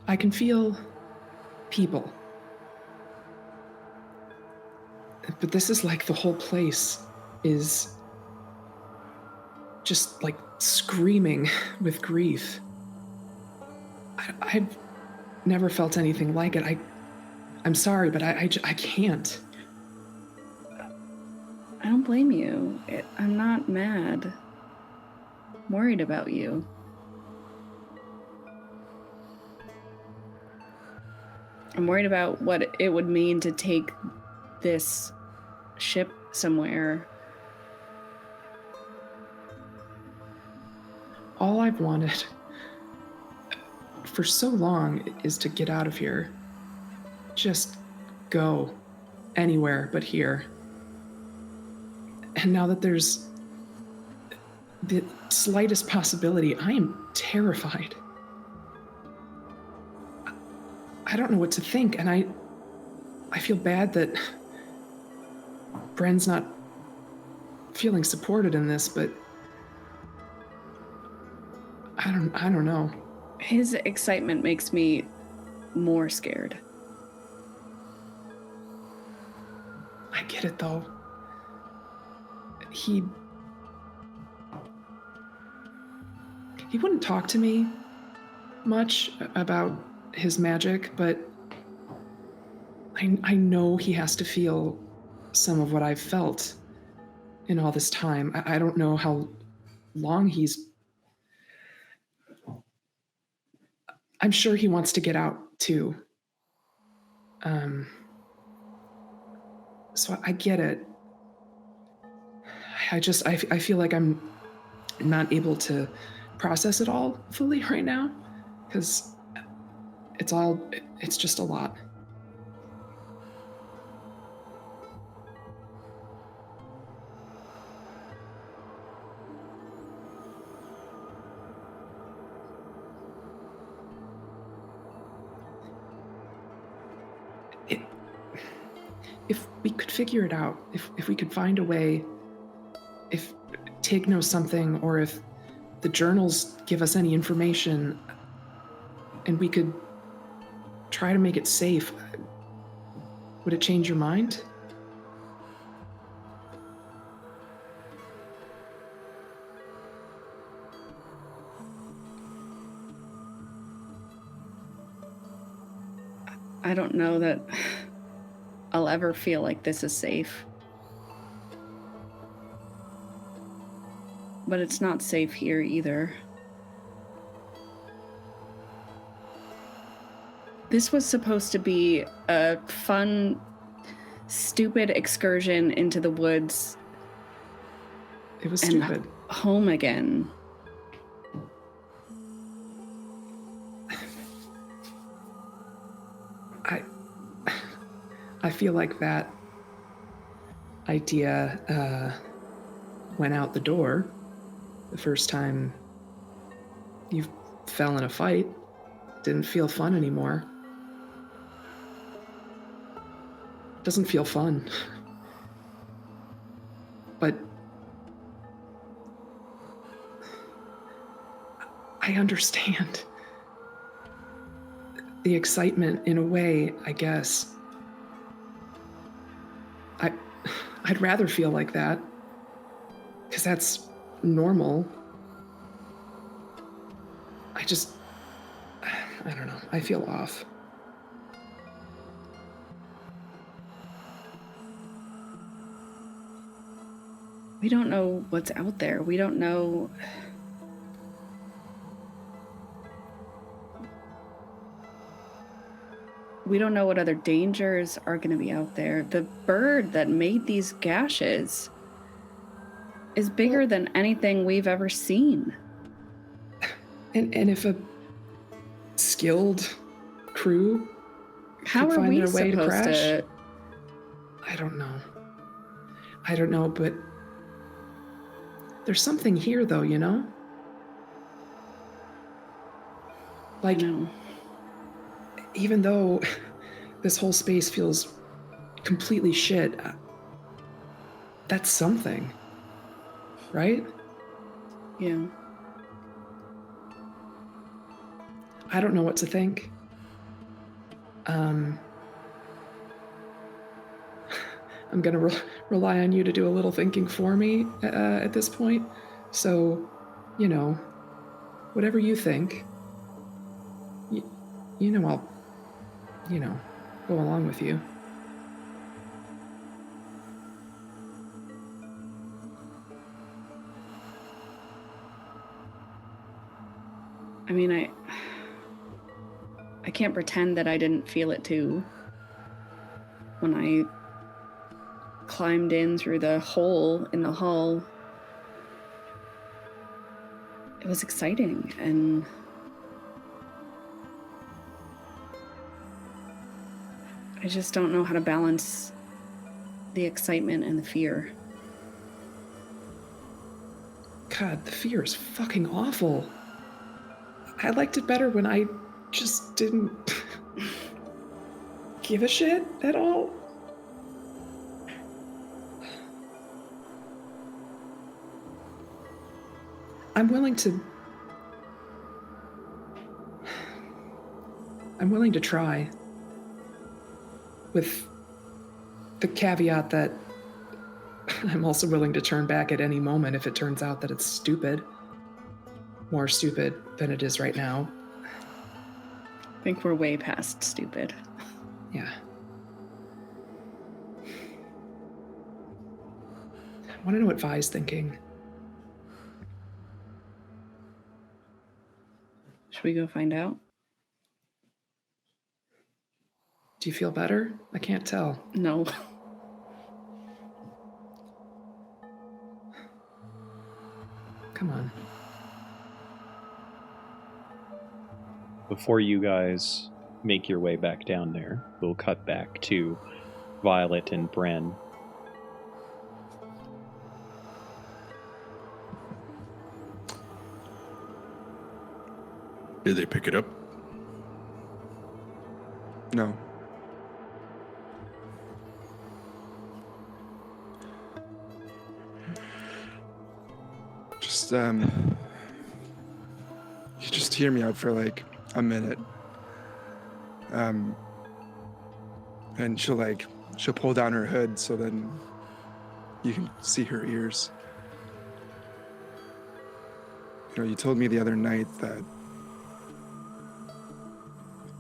Speaker 3: I can feel people. But this is like the whole place is just like screaming with grief. I've never felt anything like it. I'm sorry, but I can't.
Speaker 4: I don't blame you. I'm not mad. I'm worried about you. I'm worried about what it would mean to take this ship somewhere.
Speaker 3: All I've wanted for so long is to get out of here. Just go anywhere but here. And now that there's the slightest possibility, I am terrified. I don't know what to think, and I feel bad that Bren's not feeling supported in this, but I don't know.
Speaker 4: His excitement makes me more scared.
Speaker 3: I get it though. He wouldn't talk to me much about his magic, but I know he has to feel some of what I've felt in all this time. I don't know how long he's... I'm sure he wants to get out too. So I get it. I feel like I'm not able to process it all fully right now, because it's just a lot. If we could figure it out, if we could find a way, if Tig knows something, or if the journals give us any information, and we could try to make it safe, would it change your mind?
Speaker 4: I don't know that I'll ever feel like this is safe. But it's not safe here either. This was supposed to be a fun, stupid excursion into the woods.
Speaker 3: It was stupid.
Speaker 4: Home again.
Speaker 3: I feel like that idea went out the door The first time you fell in a fight, didn't feel fun anymore. Doesn't feel fun. But I understand the excitement in a way, I guess. I'd rather feel like that, because that's normal. I don't know. I feel off.
Speaker 4: We don't know what's out there. We don't know. We don't know what other dangers are going to be out there. The bird that made these gashes is bigger than anything we've ever seen.
Speaker 3: And if a skilled crew
Speaker 4: How
Speaker 3: could
Speaker 4: are
Speaker 3: find
Speaker 4: we
Speaker 3: their way to
Speaker 4: supposed
Speaker 3: crash,
Speaker 4: to?
Speaker 3: I don't know, but there's something here, though, you know? Like,
Speaker 4: No.
Speaker 3: even though this whole space feels completely shit, that's something, right?
Speaker 4: Yeah.
Speaker 3: I don't know what to think. I'm going to rely on you to do a little thinking for me at this point. So, you know, whatever you think, you know, I'll, go along with you.
Speaker 4: I mean, I can't pretend that I didn't feel it too. When I climbed in through the hole in the hull, it was exciting, and I just don't know how to balance the excitement and the fear.
Speaker 3: God, the fear is fucking awful. I liked it better when I just didn't give a shit at all. I'm willing to try, with the caveat that I'm also willing to turn back at any moment if it turns out that it's stupid. More stupid than it is right now.
Speaker 4: I think we're way past stupid.
Speaker 3: Yeah. I want to know what Vi's thinking.
Speaker 4: Should we go find out?
Speaker 3: Do you feel better? I can't tell.
Speaker 4: No.
Speaker 3: Come on.
Speaker 1: Before you guys make your way back down there, we'll cut back to Violet and Bren.
Speaker 2: Did they pick it up?
Speaker 5: No. Just you just hear me out for like a minute. And she'll pull down her hood so then you can see her ears. You know, you told me the other night that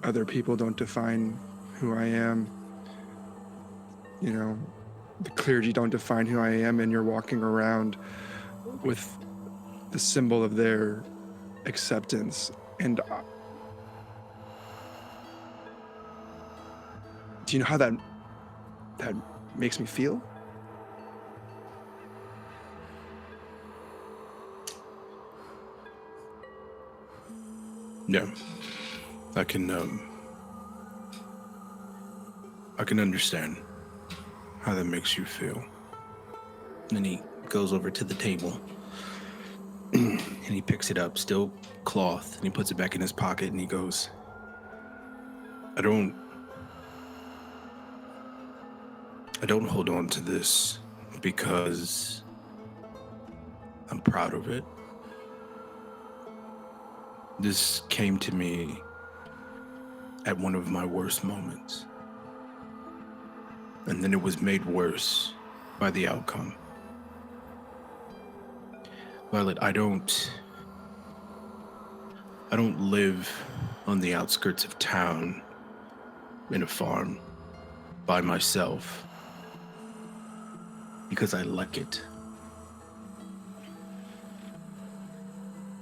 Speaker 5: other people don't define who I am. You know, the clergy don't define who I am, and you're walking around with the symbol of their acceptance. And do you know how that makes me feel?
Speaker 2: No. I can understand how that makes you feel. And he goes over to the table. he picks it up, still cloth, and he puts it back in his pocket, and he goes, I don't hold on to this because I'm proud of it. This came to me at one of my worst moments. And then it was made worse by the outcome. Violet, I don't live on the outskirts of town in a farm by myself because I like it.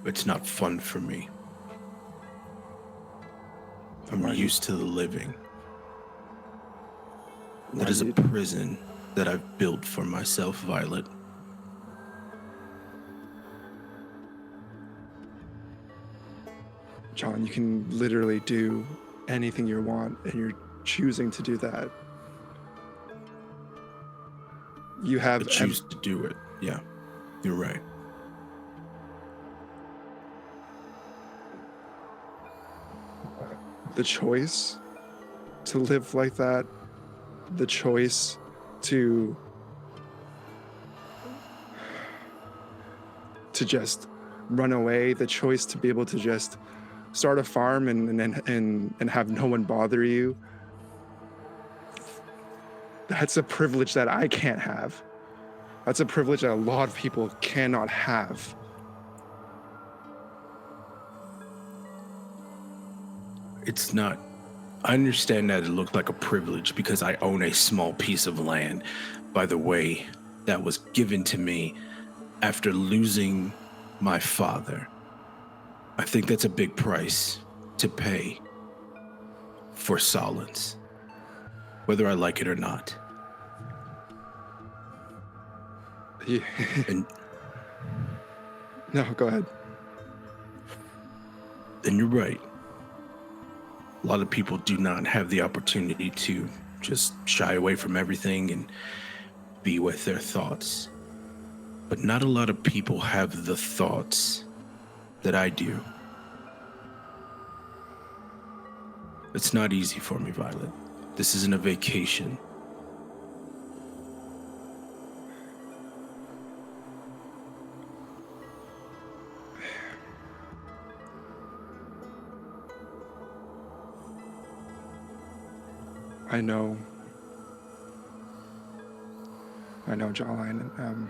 Speaker 2: It's not fun for me. I'm used to the living. That is a prison that I've built for myself, Violet.
Speaker 5: John, you can literally do anything you want, and you're choosing to do that. You have...
Speaker 2: I choose to do it. Yeah, you're right.
Speaker 5: The choice to live like that, the choice to just run away, the choice to be able to just start a farm and have no one bother you. That's a privilege that I can't have. That's a privilege that a lot of people cannot have.
Speaker 2: It's not. I understand that it looked like a privilege because I own a small piece of land, by the way, that was given to me after losing my father. I think that's a big price to pay for Solence, whether I like it or not.
Speaker 5: Yeah.
Speaker 2: And
Speaker 5: no, go ahead.
Speaker 2: And you're right. A lot of people do not have the opportunity to just shy away from everything and be with their thoughts. But not a lot of people have the thoughts that I do. It's not easy for me, Violet. This isn't a vacation.
Speaker 5: I know, Jawline.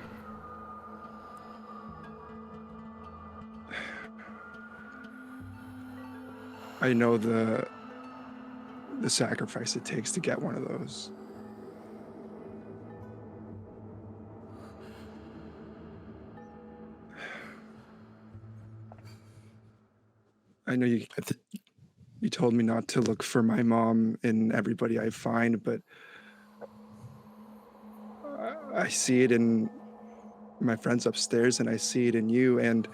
Speaker 5: I know the sacrifice it takes to get one of those. I know you told me not to look for my mom in everybody I find, but I see it in my friends upstairs, and I see it in you, and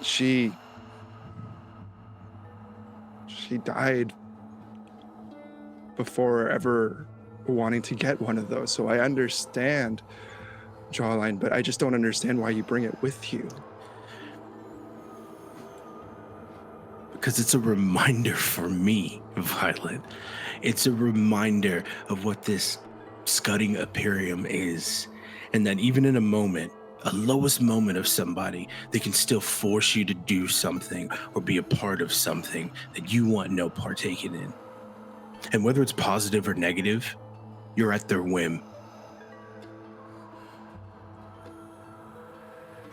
Speaker 5: she died before ever wanting to get one of those. So I understand, Jawline, but I just don't understand why you bring it with you.
Speaker 2: Because it's a reminder for me, Violet. It's a reminder of what this scudding Imperium is. And that even in a moment, a lowest moment of somebody, they can still force you to do something or be a part of something that you want no partaking in. And whether it's positive or negative, you're at their whim.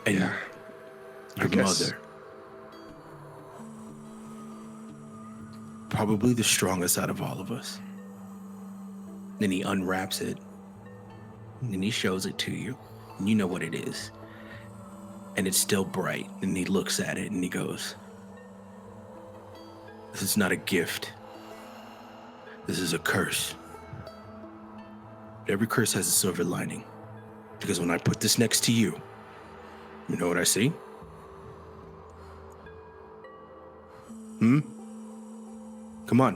Speaker 2: And
Speaker 5: Yeah,
Speaker 2: your mother, probably the strongest out of all of us. Then he unwraps it, and then he shows it to you, and you know what it is. And it's still bright, and he looks at it, and he goes, this is not a gift. This is a curse. But every curse has a silver lining. Because when I put this next to you, you know what I see? Come on.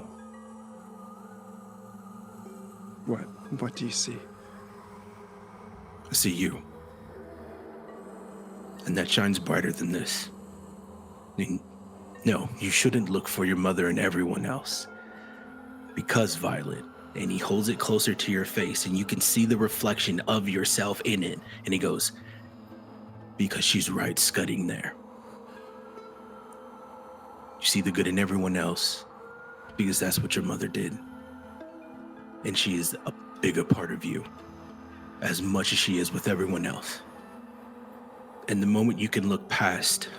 Speaker 5: What do you see?
Speaker 2: I see you. and that shines brighter than this. And no, you shouldn't look for your mother and everyone else. Because, Violet, and he holds it closer to your face, and you can see the reflection of yourself in it, and he goes, because she's right scudding there. You see the good in everyone else, because that's what your mother did. And she is a bigger part of you, as much as she is with everyone else. And the moment you can look past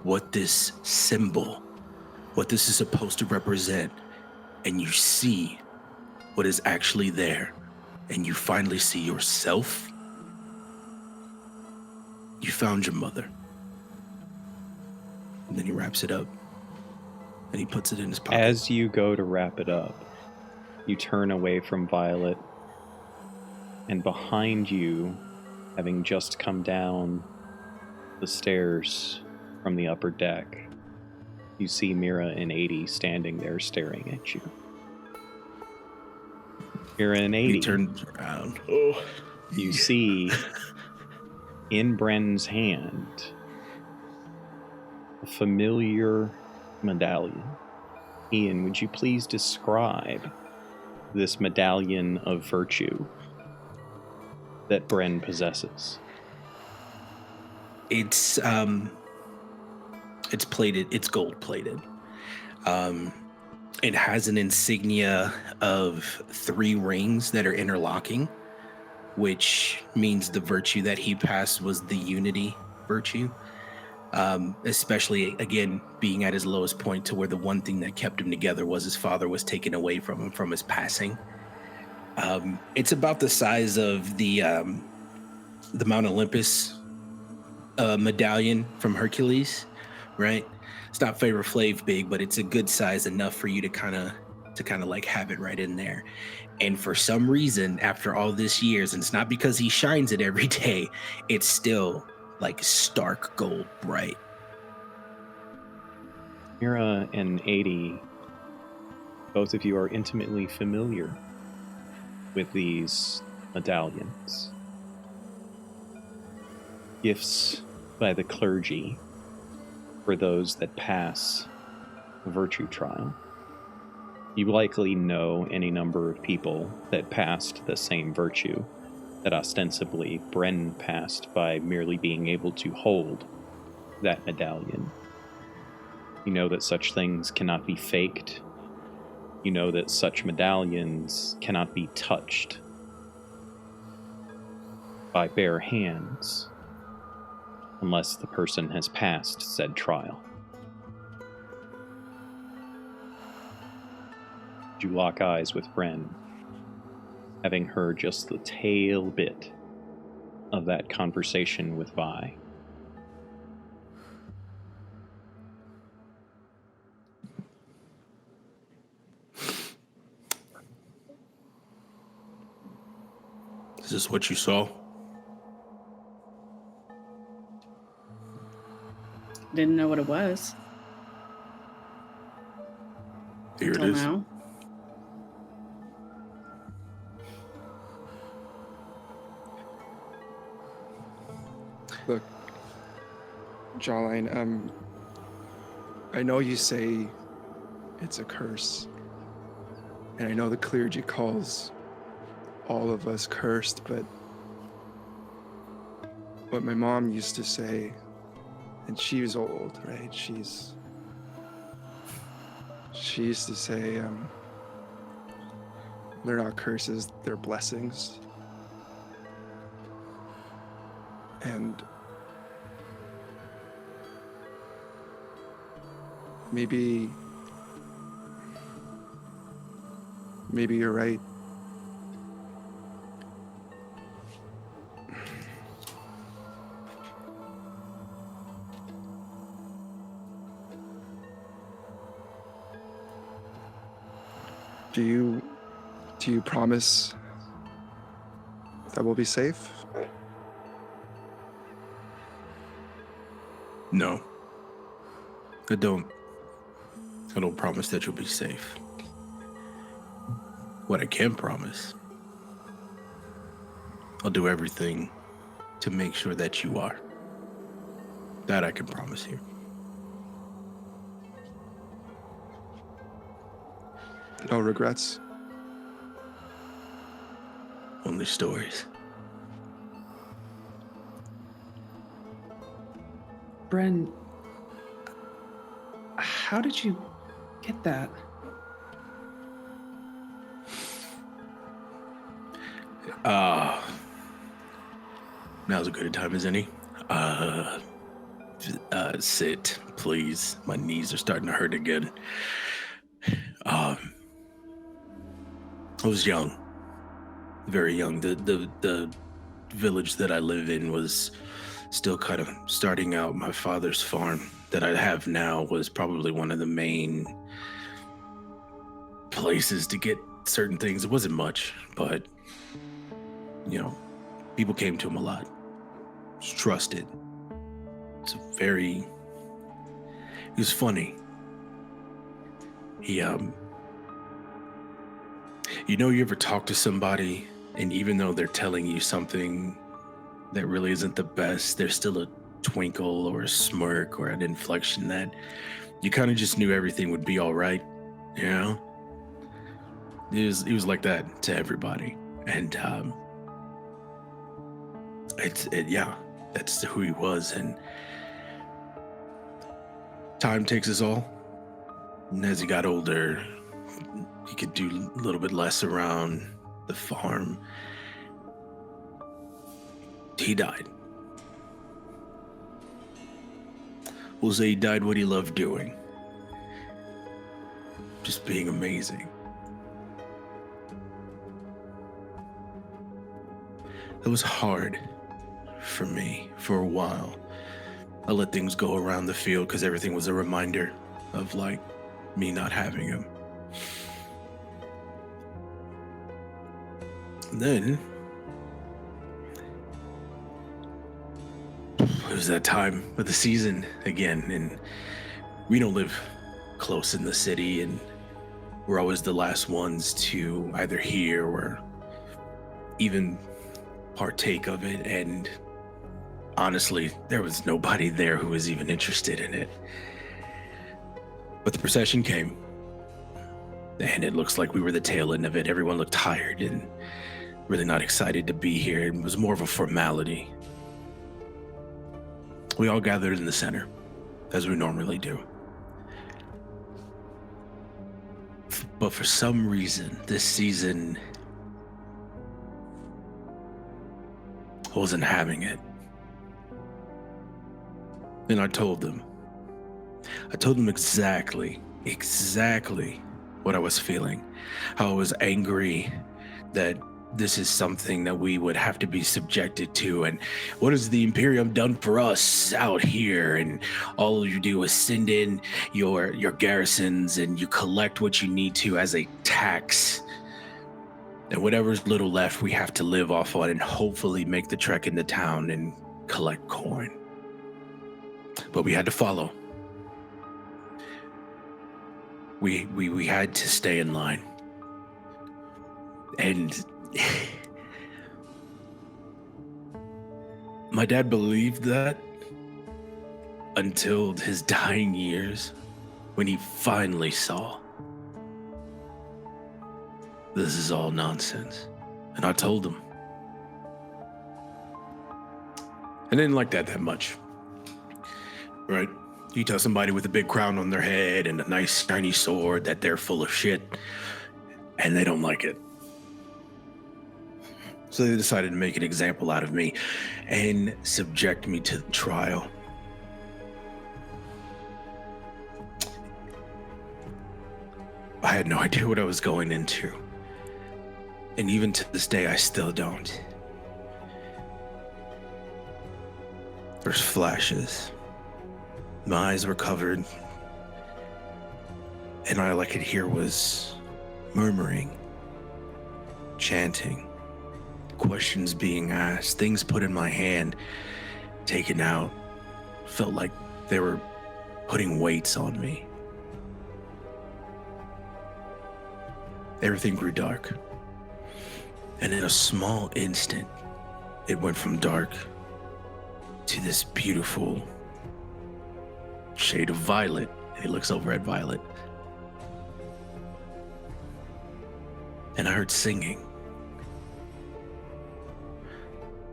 Speaker 2: what this symbol, what this is supposed to represent, and you see what is actually there, and you finally see yourself, you found your mother. And then he wraps it up, and he puts it in his pocket.
Speaker 1: As you go to wrap it up, you turn away from Violet, and behind you, having just come down the stairs from the upper deck, you see Mira and 80 standing there staring at you. Mira and 80.
Speaker 2: He turns around. Oh,
Speaker 1: You see in Bren's hand a familiar medallion. Ian, would you please describe this medallion of virtue that Bren possesses?
Speaker 2: It's plated. It's gold plated. It has an insignia of 3 rings that are interlocking, which means the virtue that he passed was the unity virtue. Especially, again, being at his lowest point, to where the one thing that kept him together was his father was taken away from him from his passing. It's about the size of the Mount Olympus medallion from Hercules, right? It's not Flavor Flav big, but it's a good size enough for you to kind of like have it right in there. And for some reason, after all this years, and it's not because he shines it every day, it's still like stark gold bright.
Speaker 1: Mira and 80, both of you are intimately familiar with these medallions. Gifts by the clergy for those that pass a virtue trial. You likely know any number of people that passed the same virtue that ostensibly Bren passed by merely being able to hold that medallion. You know that such things cannot be faked. You know that such medallions cannot be touched by bare hands unless the person has passed said trial. You lock eyes with Bren, having heard just the tail bit of that conversation with Vi.
Speaker 2: Is this what you saw?
Speaker 4: Didn't know what it was.
Speaker 2: Here it
Speaker 4: Until
Speaker 2: is.
Speaker 4: now.
Speaker 5: Look, Jawline, I know you say it's a curse, and I know the clergy calls all of us cursed, but what my mom used to say, and she was old, right? She used to say, they're not curses, they're blessings. And maybe you're right. Do you promise that we'll be safe?
Speaker 2: No. I don't promise that you'll be safe. What I can promise, I'll do everything to make sure that you are. That I can promise you.
Speaker 5: No regrets.
Speaker 2: Only stories.
Speaker 3: Bren, how did you get that?
Speaker 2: Now's as good a time as any. Sit, please. My knees are starting to hurt again. I was young, very young. The village that I live in was still kind of starting out. My father's farm that I have now was probably one of the main places to get certain things. It wasn't much, but people came to him a lot. It's trusted. He was funny. He you ever talk to somebody and even though they're telling you something that really isn't the best, there's still a twinkle or a smirk or an inflection that you kind of just knew everything would be all right, He was like that to everybody. And that's who he was. And time takes us all. And as he got older, he could do a little bit less around the farm. He died. We'll say he died what he loved doing. Just being amazing. It was hard for me for a while. I let things go around the field because everything was a reminder of me not having him. And then it was that time of the season again, and we don't live close in the city, and we're always the last ones to either hear or even partake of it. And honestly, there was nobody there who was even interested in it. But the procession came, and it looks like we were the tail end of it. Everyone looked tired and really not excited to be here. It was more of a formality. We all gathered in the center, as we normally do. But for some reason, this season, I wasn't having it. And I told them exactly what I was feeling. How I was angry that this is something that we would have to be subjected to. And what has the Imperium done for us out here? And all you do is send in your garrisons and you collect what you need to as a tax. And whatever's little left, we have to live off on and hopefully make the trek into town and collect coin. But we had to follow. We had to stay in line. And my dad believed that until his dying years, when he finally saw this is all nonsense. And I told him. I didn't like that much. Right? You tell somebody with a big crown on their head and a nice shiny sword that they're full of shit, and they don't like it. So they decided to make an example out of me and subject me to the trial. I had no idea what I was going into. And even to this day, I still don't. There's flashes. My eyes were covered. And all I could hear was murmuring, chanting, questions being asked, things put in my hand, taken out. Felt like they were putting weights on me. Everything grew dark. And in a small instant, it went from dark to this beautiful shade of violet. And he looks over at Violet. And I heard singing.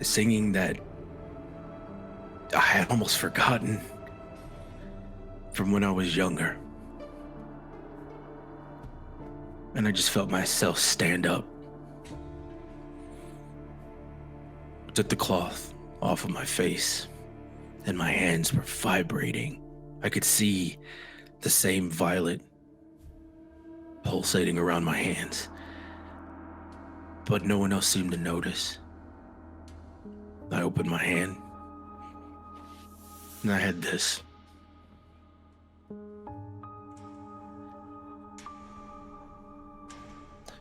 Speaker 2: Singing that I had almost forgotten from when I was younger. And I just felt myself stand up. Took the cloth off of my face, and my hands were vibrating. I could see the same violet pulsating around my hands, but no one else seemed to notice. I opened my hand, and I had this.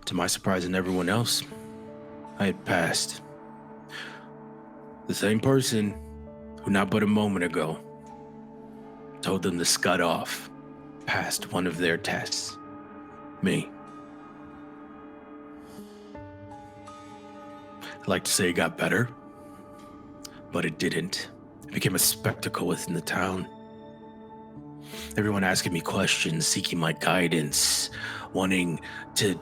Speaker 2: To my surprise and everyone else, I had passed. The same person who not but a moment ago told them to scud off passed one of their tests. Me. I'd like to say it got better, but it didn't. It became a spectacle within the town. Everyone asking me questions, seeking my guidance, wanting to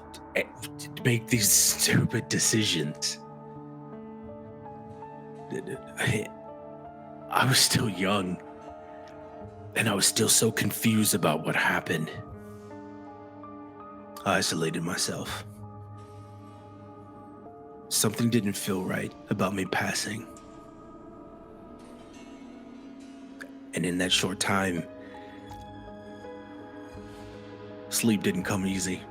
Speaker 2: make these stupid decisions. I was still young, and I was still so confused about what happened. I isolated myself. Something didn't feel right about me passing. And in that short time, sleep didn't come easy.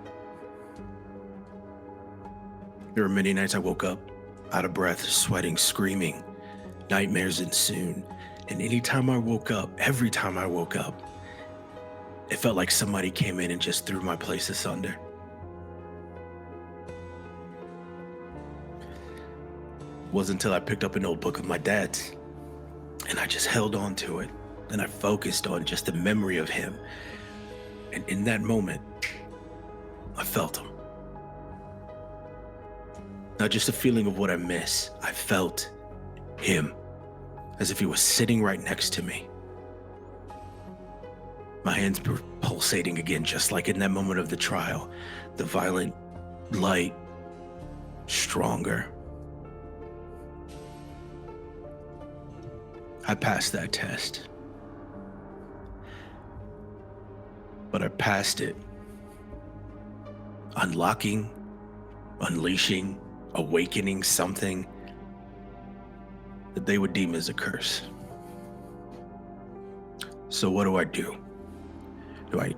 Speaker 2: There were many nights I woke up out of breath, sweating, screaming. Nightmares ensued. And anytime I woke up, every time I woke up, it felt like somebody came in and just threw my place asunder. It wasn't until I picked up an old book of my dad's, and I just held on to it, and I focused on just the memory of him. And in that moment, I felt him. Not just a feeling of what I miss, I felt him, as if he was sitting right next to me. My hands were pulsating again, just like in that moment of the trial. The violent light, stronger. I passed that test. But I passed it. Unlocking, unleashing, awakening something that they would deem as a curse. So what do? Do I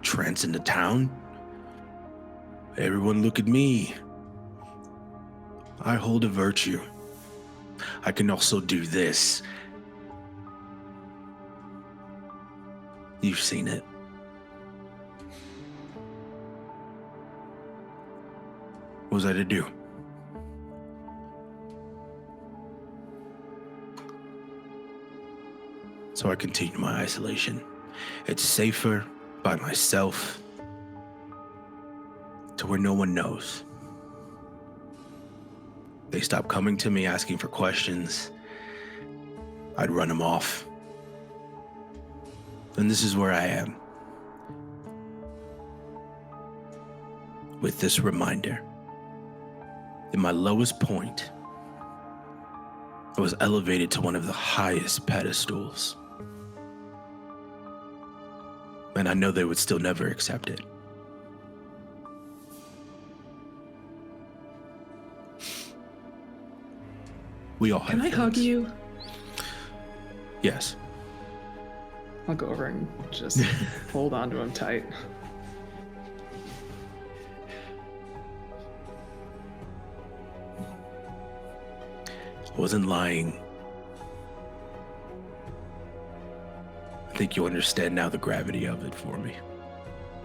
Speaker 2: trance into town? Everyone look at me. I hold a virtue. I can also do this. You've seen it. What was I to do? So I continue my isolation. It's safer by myself to where no one knows. They stopped coming to me asking for questions. I'd run them off. And this is where I am. With this reminder. In my lowest point, I was elevated to one of the highest pedestals. And I know they would still never accept it. We all have
Speaker 3: Can I hug
Speaker 2: things.
Speaker 3: you?
Speaker 2: Yes.
Speaker 3: I'll go over and just hold on to him tight.
Speaker 2: I wasn't lying. I think you understand now the gravity of it for me.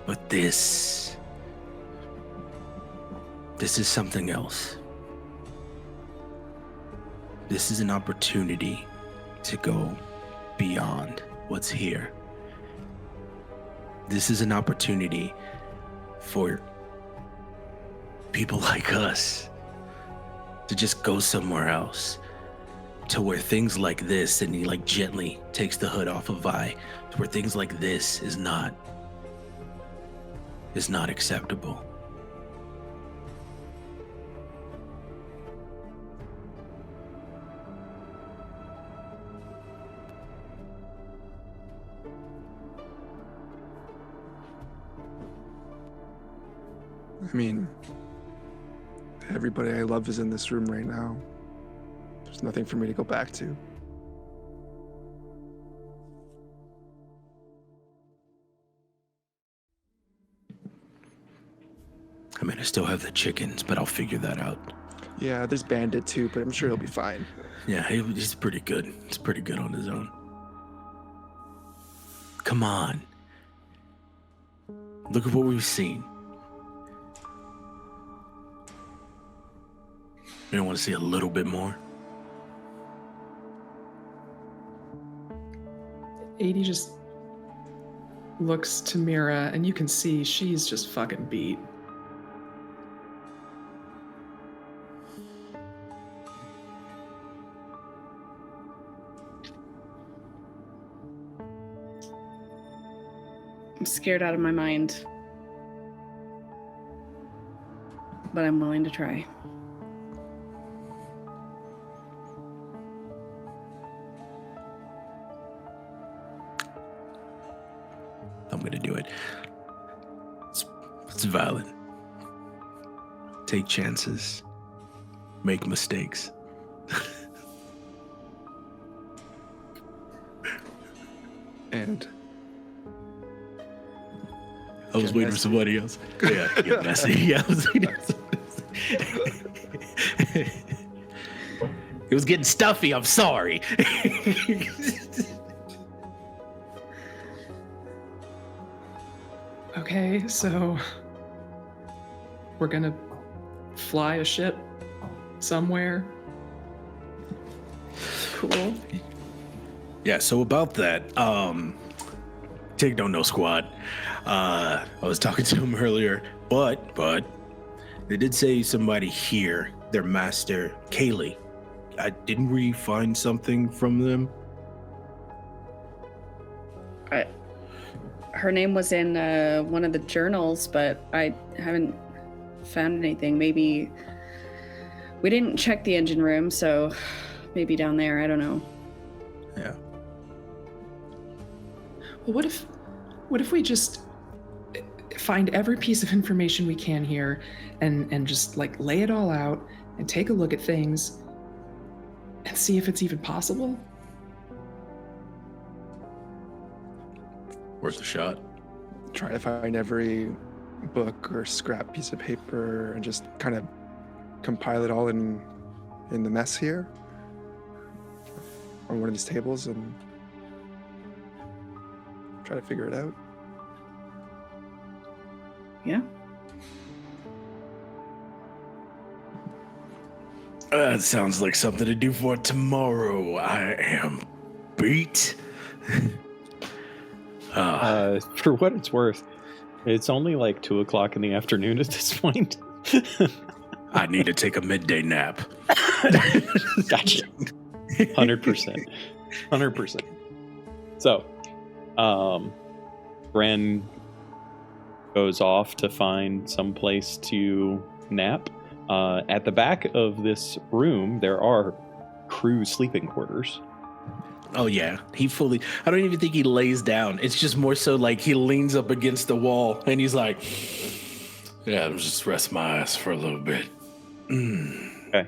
Speaker 2: But this is something else. This is an opportunity to go beyond what's here. This is an opportunity for people like us to just go somewhere else, to where things like this, and he like gently takes the hood off of Vi, to where things like this is not acceptable.
Speaker 5: I mean, everybody I love is in this room right now. There's nothing for me to go back to.
Speaker 2: I mean, I still have the chickens, but I'll figure that out.
Speaker 5: Yeah, there's Bandit too, but I'm sure he'll be fine.
Speaker 2: Yeah, he's pretty good. He's pretty good on his own. Come on. Look at what we've seen. You don't want to see a little bit more?
Speaker 3: 80 just looks to Mira, and you can see she's just fucking beat.
Speaker 4: I'm scared out of my mind. But I'm willing to try.
Speaker 2: I'm gonna do it. It's valid. Take chances. Make mistakes.
Speaker 5: And
Speaker 2: I was waiting for somebody else. Yeah, get messy. Yeah, I was waiting for somebody else. It was getting stuffy. I'm sorry.
Speaker 3: Okay, so we're gonna fly a ship somewhere. Cool.
Speaker 2: Yeah, so about that, Tig don't know squat. I was talking to him earlier, but they did say somebody here, their master, Kaylee. Didn't we find something from them?
Speaker 4: Her name was in one of the journals, but I haven't found anything. Maybe we didn't check the engine room, so maybe down there. I don't know.
Speaker 2: Yeah.
Speaker 3: Well, what if we just find every piece of information we can here and just like lay it all out and take a look at things and see if it's even possible?
Speaker 2: Worth a shot.
Speaker 5: try to find every book or scrap piece of paper and just kind of compile it all in the mess here on one of these tables and try to figure it out.
Speaker 4: Yeah.
Speaker 2: That sounds like something to do for tomorrow. I am beat.
Speaker 1: For what it's worth, it's only like 2:00 in the afternoon at this point.
Speaker 2: I need to take a midday nap.
Speaker 1: Gotcha. 100%. 100%. So, Bren goes off to find some place to nap. At the back of this room, there are crew sleeping quarters.
Speaker 2: Oh yeah, I don't even think he lays down. It's just more so like he leans up against the wall and he's like, yeah, I'll just rest my ass for a little bit.
Speaker 1: Okay.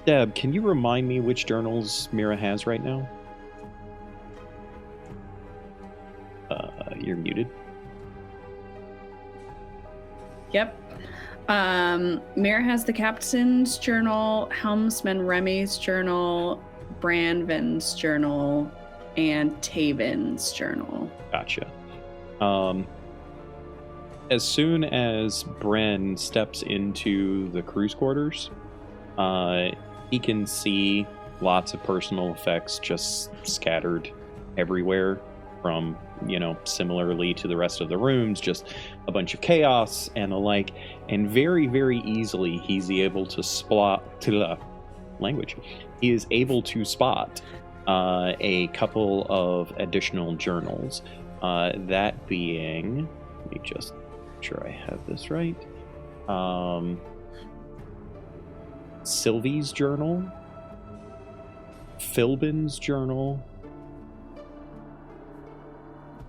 Speaker 1: Deb, can you remind me which journals Mira has right now? You're muted.
Speaker 4: Yep. Mira has the captain's journal, helmsman Remy's journal, Branven's journal, and Taven's journal.
Speaker 1: Gotcha. As soon as Bren steps into the crew's quarters, he can see lots of personal effects just scattered everywhere from similarly to the rest of the rooms, just a bunch of chaos and the like. And very, very easily, he's able to He is able to spot a couple of additional journals. That being, let me just make sure I have this right. Sylvie's journal, Philbin's journal,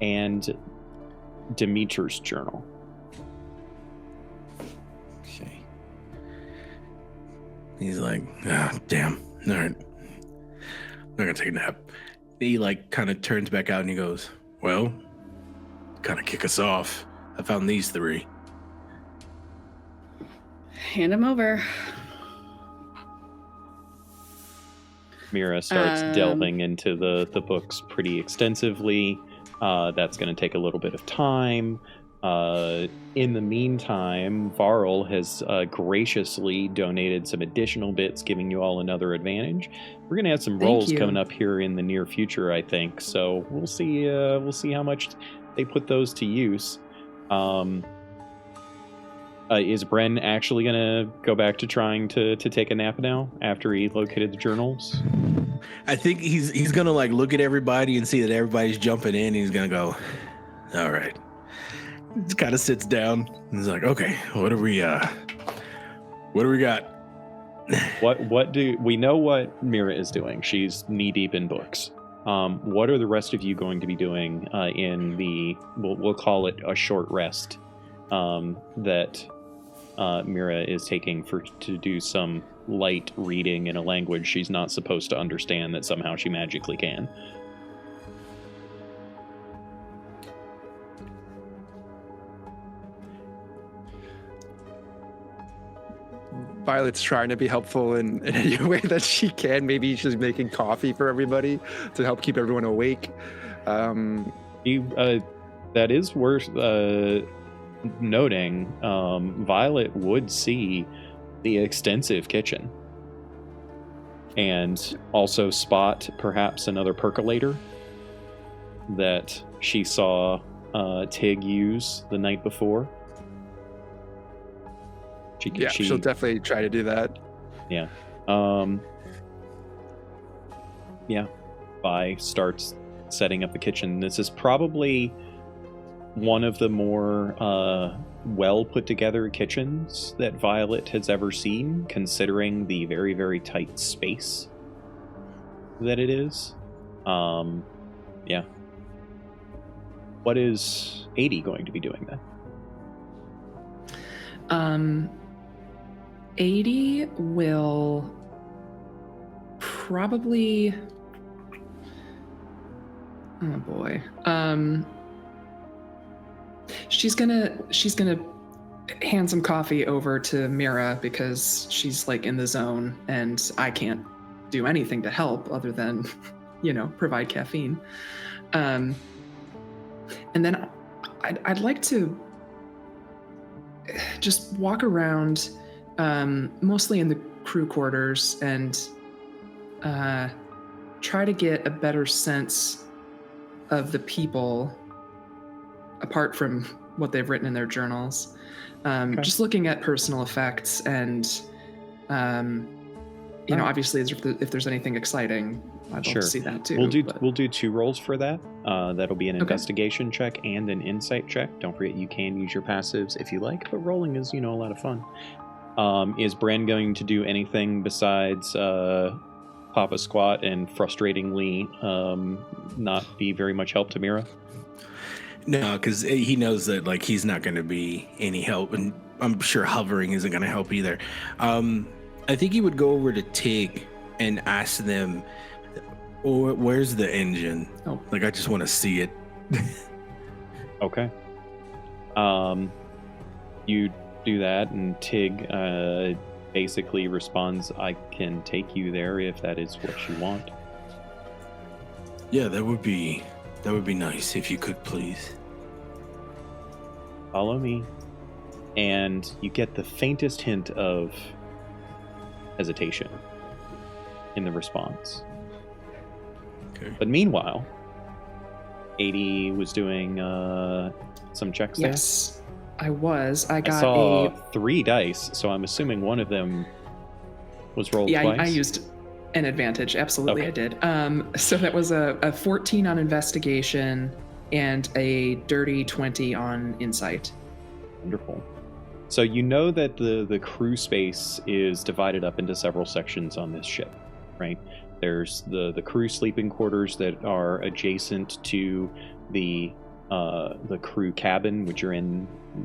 Speaker 1: and Demeter's journal.
Speaker 2: Okay. He's like, damn. All right. I'm not gonna take a nap. He kind of turns back out and he goes, well, kind of kick us off. I found these 3.
Speaker 4: Hand them over.
Speaker 1: Mira starts delving into the books pretty extensively. That's going to take a little bit of time. In the meantime, Varl has graciously donated some additional bits, giving you all another advantage. We're going to have some rolls coming up here in the near future, I think. So we'll see. We'll see how much they put those to use. Is Bren actually going to go back to trying to take a nap now after he located the journals?
Speaker 2: I think he's going to look at everybody and see that everybody's jumping in. And he's going to go, all right. Just kind of sits down and he's like, okay, what do we got?
Speaker 1: What do we know what Mira is doing? She's knee deep in books. What are the rest of you going to be doing in the, we'll call it a short rest that Mira is taking to do some light reading in a language she's not supposed to understand that somehow she magically can?
Speaker 5: Violet's trying to be helpful in any way that she can. Maybe she's making coffee for everybody to help keep everyone awake.
Speaker 1: That is worth noting. Violet would see the extensive kitchen and also spot perhaps another percolator that she saw Tig use the night before.
Speaker 5: She'll definitely try to do that.
Speaker 1: Yeah. Vi starts setting up the kitchen. This is probably one of the more well put together kitchens that Violet has ever seen, considering the very, very tight space that it is. Yeah. What is 80 going to be doing then?
Speaker 3: 80 will probably, oh boy, she's gonna hand some coffee over to Mira because she's in the zone and I can't do anything to help other than provide caffeine, and then I'd like to just walk around, mostly in the crew quarters, and try to get a better sense of the people apart from what they've written in their journals. Okay. Just looking at personal effects and, obviously if there's anything exciting, I'd love to see that too.
Speaker 1: We'll do 2 rolls for that. That'll be an investigation check and an insight check. Don't forget you can use your passives if you like, but rolling is, a lot of fun. Is Bren going to do anything besides Papa Squat and frustratingly not be very much help to Mira?
Speaker 2: No, because he knows that he's not going to be any help, and I'm sure hovering isn't going to help either. I think he would go over to Tig and ask them, where's the engine?
Speaker 3: Oh.
Speaker 2: I just want to see it.
Speaker 1: Okay. You do that, and Tig basically responds, I can take you there if that is what you want.
Speaker 2: Yeah, that would be nice if you could, please.
Speaker 1: Follow me. And you get the faintest hint of hesitation in the response.
Speaker 2: Okay.
Speaker 1: But meanwhile, 80 was doing some checks there.
Speaker 3: Yes, I was. I
Speaker 1: I
Speaker 3: got
Speaker 1: saw
Speaker 3: a
Speaker 1: 3 dice, so I'm assuming one of them was rolled
Speaker 3: yeah.
Speaker 1: twice.
Speaker 3: I used an advantage. Absolutely,
Speaker 1: Okay.
Speaker 3: I did. So that was a 14 on investigation and a dirty 20 on insight.
Speaker 1: Wonderful. So you know that the crew space is divided up into several sections on this ship, right? There's the crew sleeping quarters that are adjacent to the crew cabin,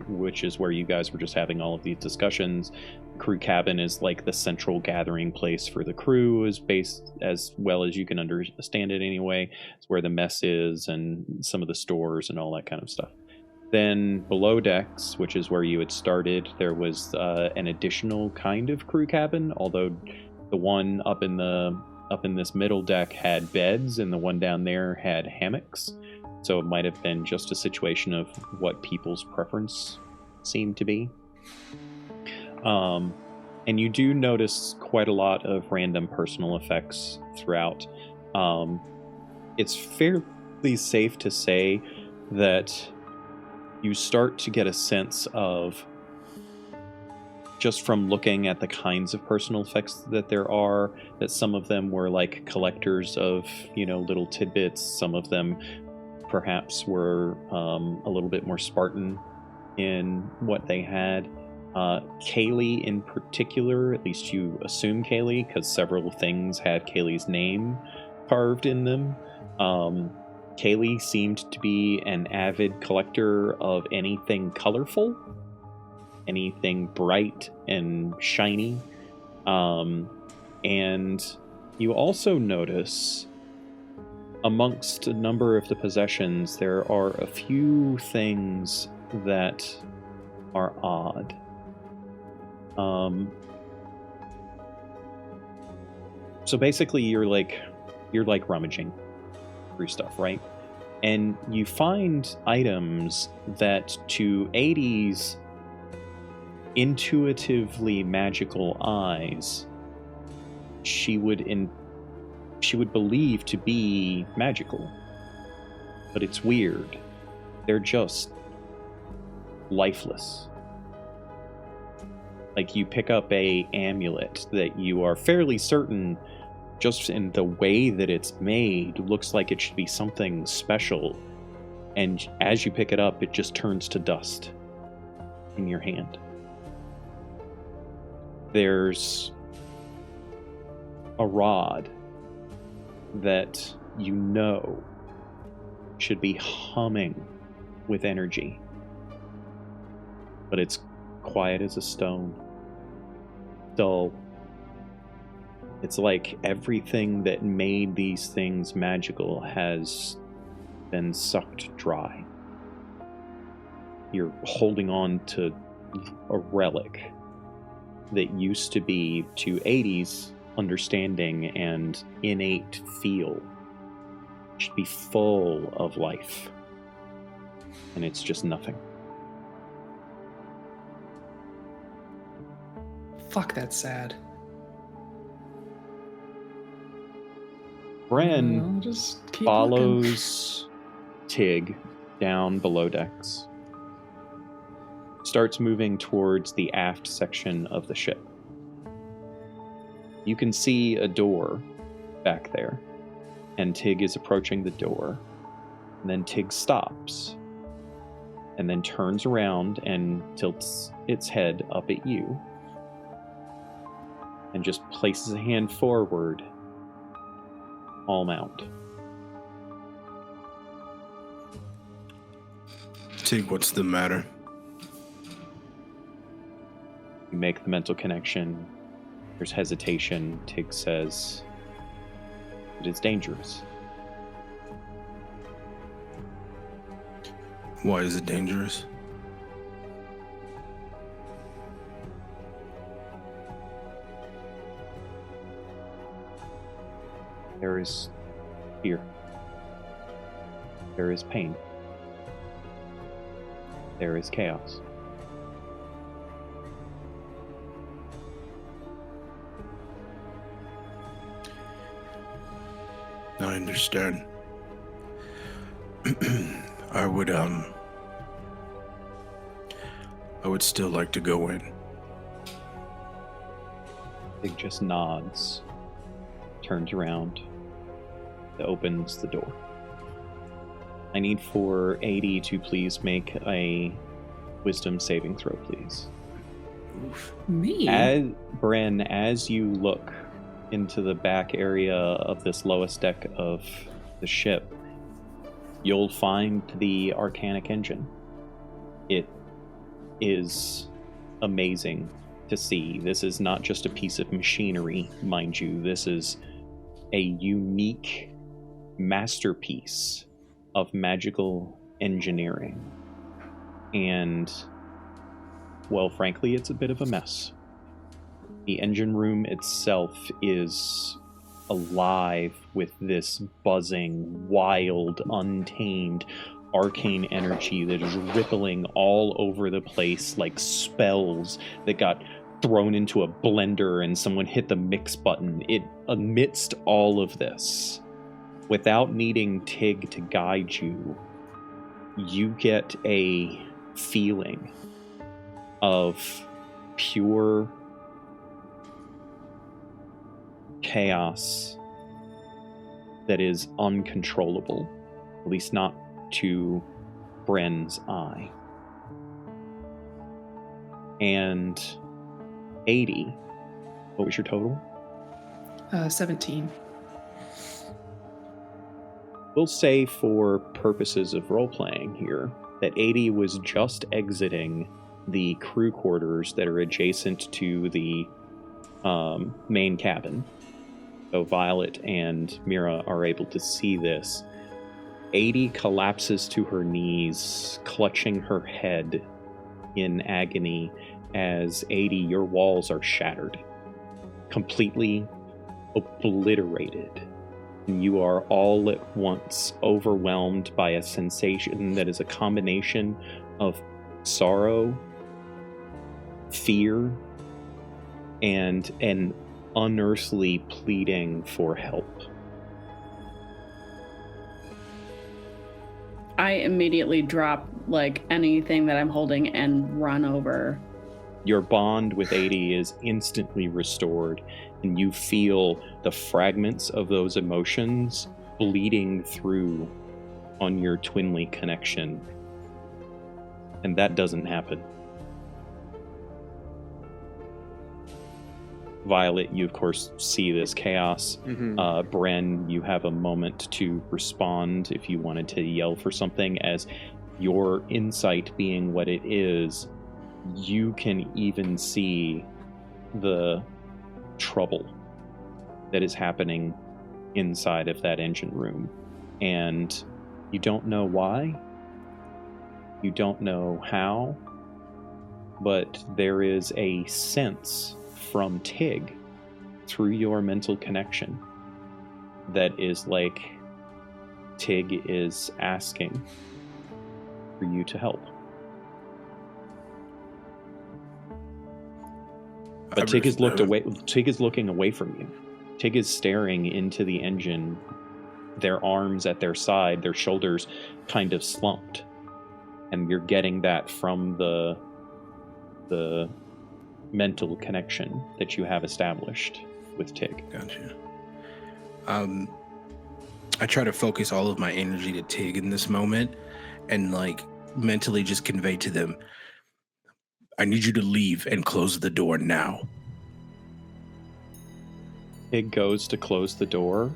Speaker 1: which is where you guys were just having all of these discussions. The crew cabin is like the central gathering place for the crew, is based as well as you can understand it anyway. It's where the mess is and some of the stores and all that kind of stuff. Then below decks, which is where you had started, there was an additional kind of crew cabin, although the one up in this middle deck had beds and the one down there had hammocks. So it might have been just a situation of what people's preference seemed to be. And you do notice quite a lot of random personal effects throughout. It's fairly safe to say that you start to get a sense of, just from looking at the kinds of personal effects that there are, that some of them were like collectors of, little tidbits. Some of them perhaps were a little bit more Spartan in what they had. Kaylee in particular, at least you assume Kaylee, because several things had Kaylee's name carved in them. Kaylee seemed to be an avid collector of anything colorful, anything bright and shiny. And you also notice, amongst a number of the possessions, there are a few things that are odd. So basically you're like rummaging through stuff, right? And you find items that to 80's intuitively magical eyes she would believe to be magical. But it's weird. They're just lifeless. Like you pick up a amulet that you are fairly certain, just in the way that it's made, looks like it should be something special. And as you pick it up, it just turns to dust in your hand. There's a rod that you know should be humming with energy, but it's quiet as a stone, dull. It's like everything that made these things magical has been sucked dry. You're holding on to a relic that used to be, to 80's understanding and innate feel, should be full of life. And it's just nothing.
Speaker 3: Fuck, that's sad.
Speaker 1: Bren
Speaker 3: I'll just keep looking.
Speaker 1: follows Tig down below decks, starts moving towards the aft section of the ship. You can see a door back there, and Tig is approaching the door. And then Tig stops, and then turns around and tilts its head up at you, and just places a hand forward, all mount.
Speaker 2: Tig, what's the matter?
Speaker 1: You make the mental connection. There's hesitation. Tig says, "It is dangerous."
Speaker 2: Why is it dangerous?
Speaker 1: There is fear. There is pain. There is chaos.
Speaker 2: I understand. I would still like to go in.
Speaker 1: Tig just nods, turns around, opens the door. I need for 80 to please make a wisdom saving throw, please.
Speaker 2: Oof.
Speaker 3: Me?
Speaker 1: As you look into the back area of this lowest deck of the ship, you'll find the Arcanic engine. It is amazing to see. This is not just a piece of machinery, mind you. This is a unique masterpiece of magical engineering. And, well, frankly, it's a bit of a mess. The engine room itself is alive with this buzzing, wild, untamed, arcane energy that is rippling all over the place like spells that got thrown into a blender and someone hit the mix button. It, amidst all of this, without needing Tig to guide you, you get a feeling of pure chaos that is uncontrollable, at least not to Bren's eye. And 80, what was your total?
Speaker 3: 17.
Speaker 1: We'll say for purposes of role-playing here that 80 was just exiting the crew quarters that are adjacent to the main cabin. So Violet and Mira are able to see this. 80 collapses to her knees, clutching her head in agony as 80, your walls are shattered, completely obliterated. And you are all at once overwhelmed by a sensation that is a combination of sorrow, fear, and an unearthly pleading for help.
Speaker 4: I immediately drop like anything that I'm holding and run over.
Speaker 1: Your bond with 80 is instantly restored, and you feel the fragments of those emotions bleeding through on your twinly connection. And that doesn't happen. Violet, you of course see this chaos. Bren, you have a moment to respond if you wanted to yell for something. As your insight being what it is, you can even see the trouble that is happening inside of that engine room. And you don't know why, you don't know how, but there is a sense from Tig through your mental connection that is like Tig is asking for you to help. But Tig is looking away from you. Tig is staring into the engine, their arms at their side, their shoulders kind of slumped. And you're getting that from the mental connection that you have established with Tig.
Speaker 2: Gotcha. I try to focus all of my energy to Tig in this moment and like mentally just convey to them, I need you to leave and close the door now.
Speaker 1: Tig goes to close the door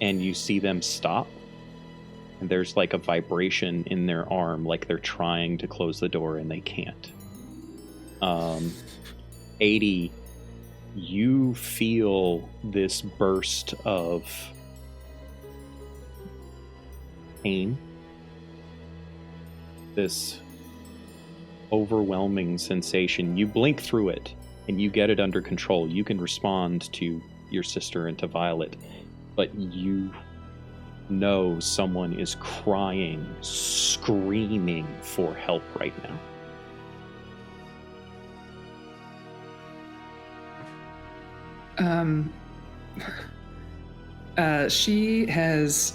Speaker 1: and you see them stop. And there's like a vibration in their arm, like they're trying to close the door and they can't. 80, you feel this burst of pain, this overwhelming sensation. You blink through it and you get it under control. You can respond to your sister and to Violet, but you know someone is crying, screaming for help right now.
Speaker 3: She has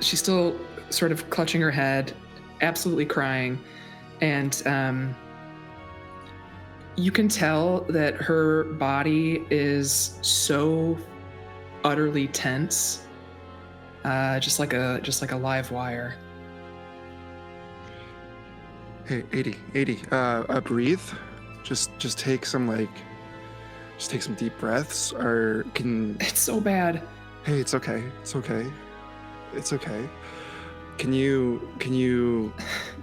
Speaker 3: she's still sort of clutching her head, absolutely crying, and you can tell that her body is so utterly tense, just like a live wire.
Speaker 5: Hey, 80, breathe. Just take some deep breaths, or
Speaker 3: It's so bad.
Speaker 5: Hey, it's okay. Can you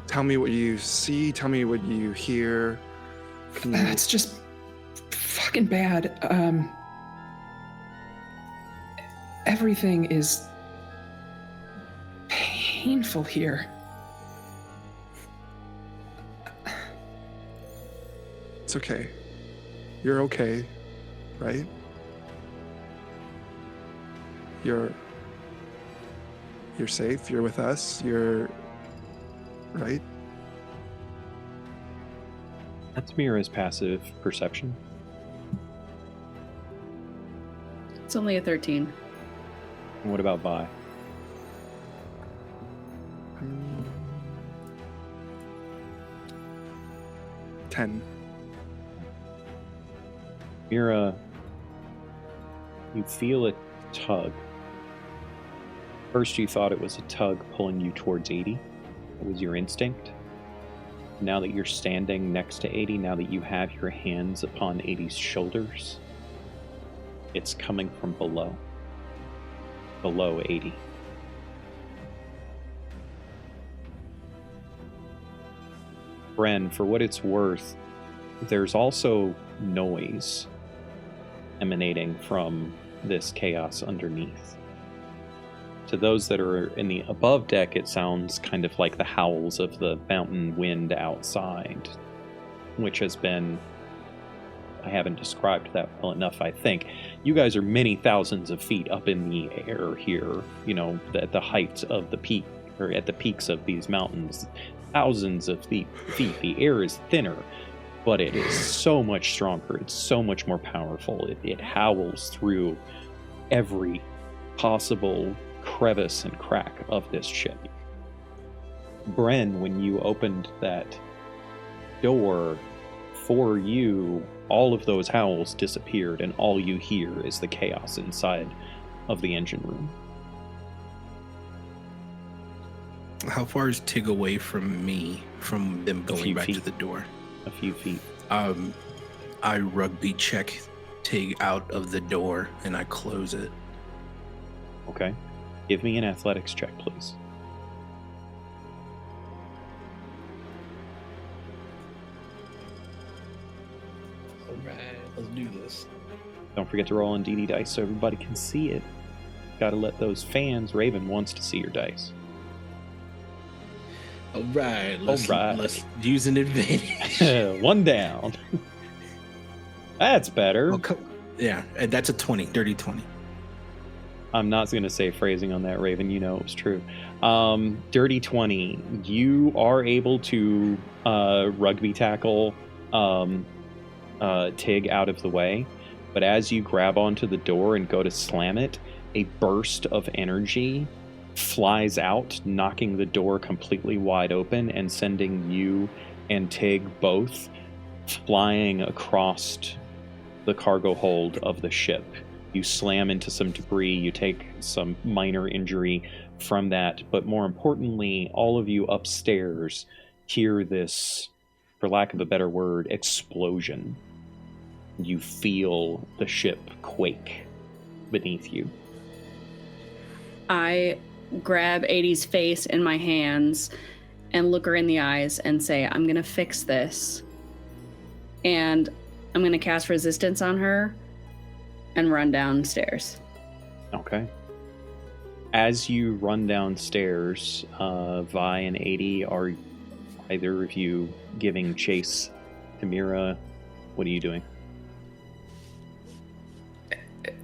Speaker 5: tell me what you see? Tell me what you hear.
Speaker 3: It's just fucking bad. Everything is painful here.
Speaker 5: It's okay. You're okay, right? You're safe. You're with us. You're right.
Speaker 1: That's Mira's passive perception.
Speaker 4: It's only a 13.
Speaker 1: And what about Vi?
Speaker 5: 10.
Speaker 1: Mira, you feel a tug. First you thought it was a tug pulling you towards 80. It was your instinct. Now that you're standing next to 80, now that you have your hands upon 80's shoulders, it's coming from below. Below 80. Bren, for what it's worth, there's also noise emanating from this chaos underneath. To those that are in the above deck, it sounds kind of like the howls of the mountain wind outside, which has been, I haven't described that well enough, I think. You guys are many thousands of feet up in the air here, you know, at the heights of the peak, or at the peaks of these mountains. Thousands of feet. The air is thinner, but it is so much stronger. It's so much more powerful. It howls through every possible crevice and crack of this ship. Bren, when you opened that door, for you, all of those howls disappeared, and all you hear is the chaos inside of the engine room.
Speaker 2: How far is Tig away from me, from them going back to the door?
Speaker 1: A few feet.
Speaker 2: I rugby check Tig out of the door, and I close it.
Speaker 1: Okay. Give me an athletics check, please.
Speaker 6: Alright, let's do this.
Speaker 1: Don't forget to roll on DD dice so everybody can see it. Gotta let those fans, Raven wants to see your dice.
Speaker 6: Alright, let's use an advantage.
Speaker 1: One down. That's better.
Speaker 2: Yeah, that's a 20, dirty 20.
Speaker 1: I'm not going to say phrasing on that, Raven. You know it was true. Dirty 20. You are able to rugby tackle Tig out of the way, but as you grab onto the door and go to slam it, a burst of energy flies out, knocking the door completely wide open and sending you and Tig both flying across the cargo hold of the ship. You slam into some debris, you take some minor injury from that, but more importantly, all of you upstairs hear this, for lack of a better word, explosion. You feel the ship quake beneath you.
Speaker 4: I grab 80's face in my hands and look her in the eyes and say, I'm going to fix this. And I'm going to cast resistance on her and run downstairs.
Speaker 1: Okay. As you run downstairs, Vi and 80, are either of you giving chase to Mira? What are you doing?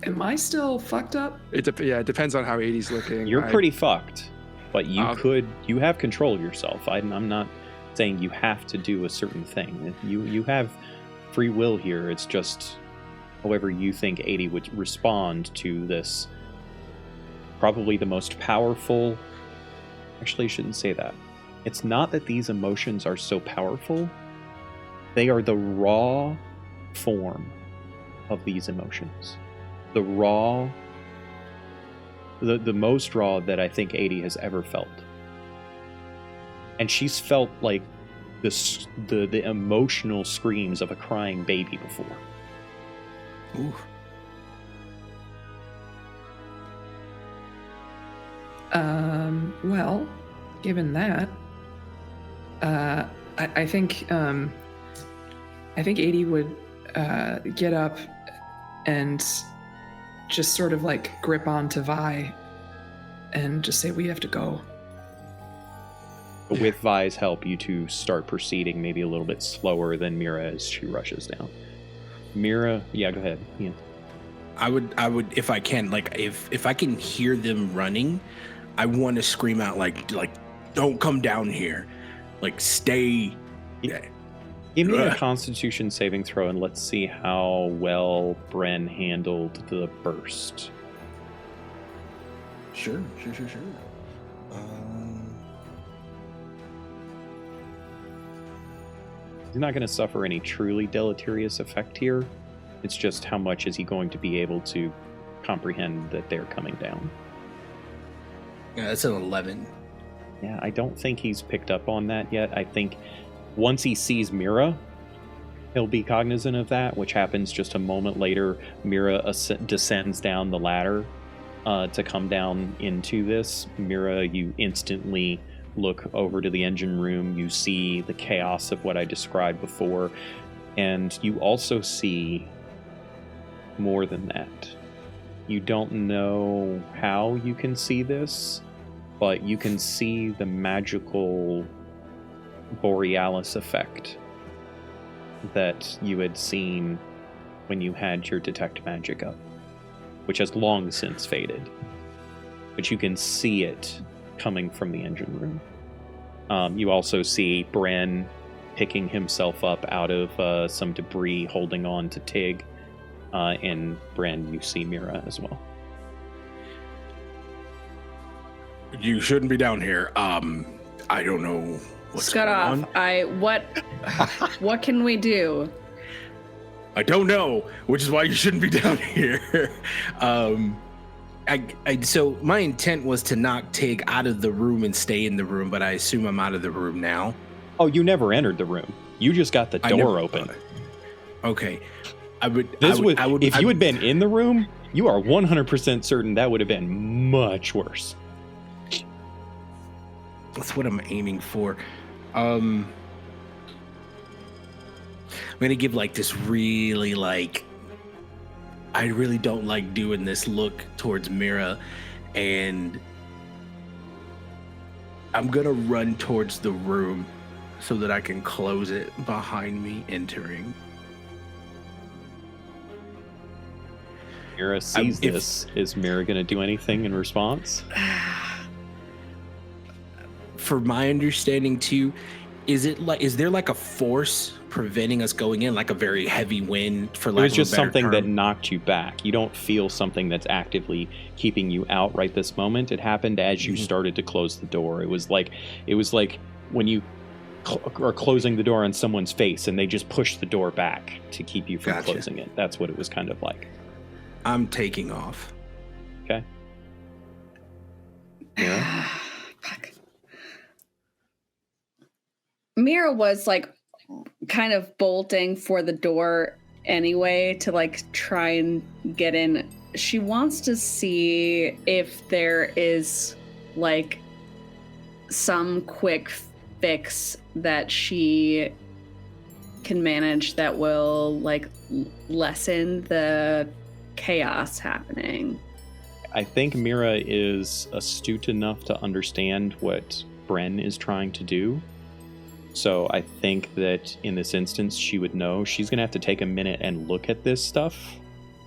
Speaker 3: Am I still fucked up?
Speaker 5: It depends on how 80's looking.
Speaker 1: You're pretty fucked, but you have control of yourself. I'm not saying you have to do a certain thing. You have free will here. It's just however you think 80 would respond to this, probably the most powerful Actually, I shouldn't say that. It's not that these emotions are so powerful. They are the raw form of these emotions. The most raw that I think 80 has ever felt. And she's felt like the emotional screams of a crying baby before.
Speaker 2: Ooh.
Speaker 3: Well, given that, I think 80 would get up and just sort of like grip onto Vi and just say, "We have to go."
Speaker 1: But with Vi's help, you two start proceeding maybe a little bit slower than Mira as she rushes down. Mira, yeah, go ahead. Yeah.
Speaker 2: I would, if I can, like, if I can hear them running, I want to scream out like, don't come down here, like, stay.
Speaker 1: Give me a Constitution saving throw, and let's see how well Bren handled the burst.
Speaker 6: Sure.
Speaker 1: He's not going to suffer any truly deleterious effect here. It's just how much is he going to be able to comprehend that they're coming down.
Speaker 2: Yeah, that's an 11.
Speaker 1: Yeah, I don't think he's picked up on that yet. I think once he sees Mira, he'll be cognizant of that, which happens just a moment later. Mira descends down the ladder to come down into this. Mira, you instantly look over to the engine room. You see the chaos of what I described before, and you also see more than that. You don't know how you can see this, but you can see the magical Borealis effect that you had seen when you had your detect magic up, which has long since faded. But you can see it coming from the engine room. You also see Bren picking himself up out of some debris, holding on to Tig. And Bren, you see Mira as well.
Speaker 2: You shouldn't be down here. I don't know what's
Speaker 4: Scud
Speaker 2: going
Speaker 4: off.
Speaker 2: on.
Speaker 4: What can we do?
Speaker 2: I don't know, which is why you shouldn't be down here. So my intent was to knock Tig out of the room and stay in the room, but I assume I'm out of the room now.
Speaker 1: Oh, you never entered the room. You just got the door open.
Speaker 2: Okay.
Speaker 1: If you had been in the room, you are 100% certain that would have been much worse.
Speaker 2: That's what I'm aiming for. I'm gonna give like this really I really don't like doing this look towards Mira, and I'm gonna run towards the room so that I can close it behind me entering.
Speaker 1: Mira sees this. Is Mira going to do anything in response?
Speaker 2: For my understanding too, is there like a force preventing us going in, like a very heavy wind, for lack of a better term?
Speaker 1: It was just something that knocked you back. You don't feel something that's actively keeping you out right this moment. It happened as you started to close the door. It was like when you are closing the door on someone's face and they just push the door back to keep you from closing it. That's what it was kind of like.
Speaker 2: I'm taking off.
Speaker 1: Okay. Mira?
Speaker 4: Fuck. Mira was like kind of bolting for the door anyway to like try and get in. She wants to see if there is like some quick fix that she can manage that will like lessen the chaos happening.
Speaker 1: I think Mira is astute enough to understand what Bren is trying to do. So I think that in this instance, she would know. She's going to have to take a minute and look at this stuff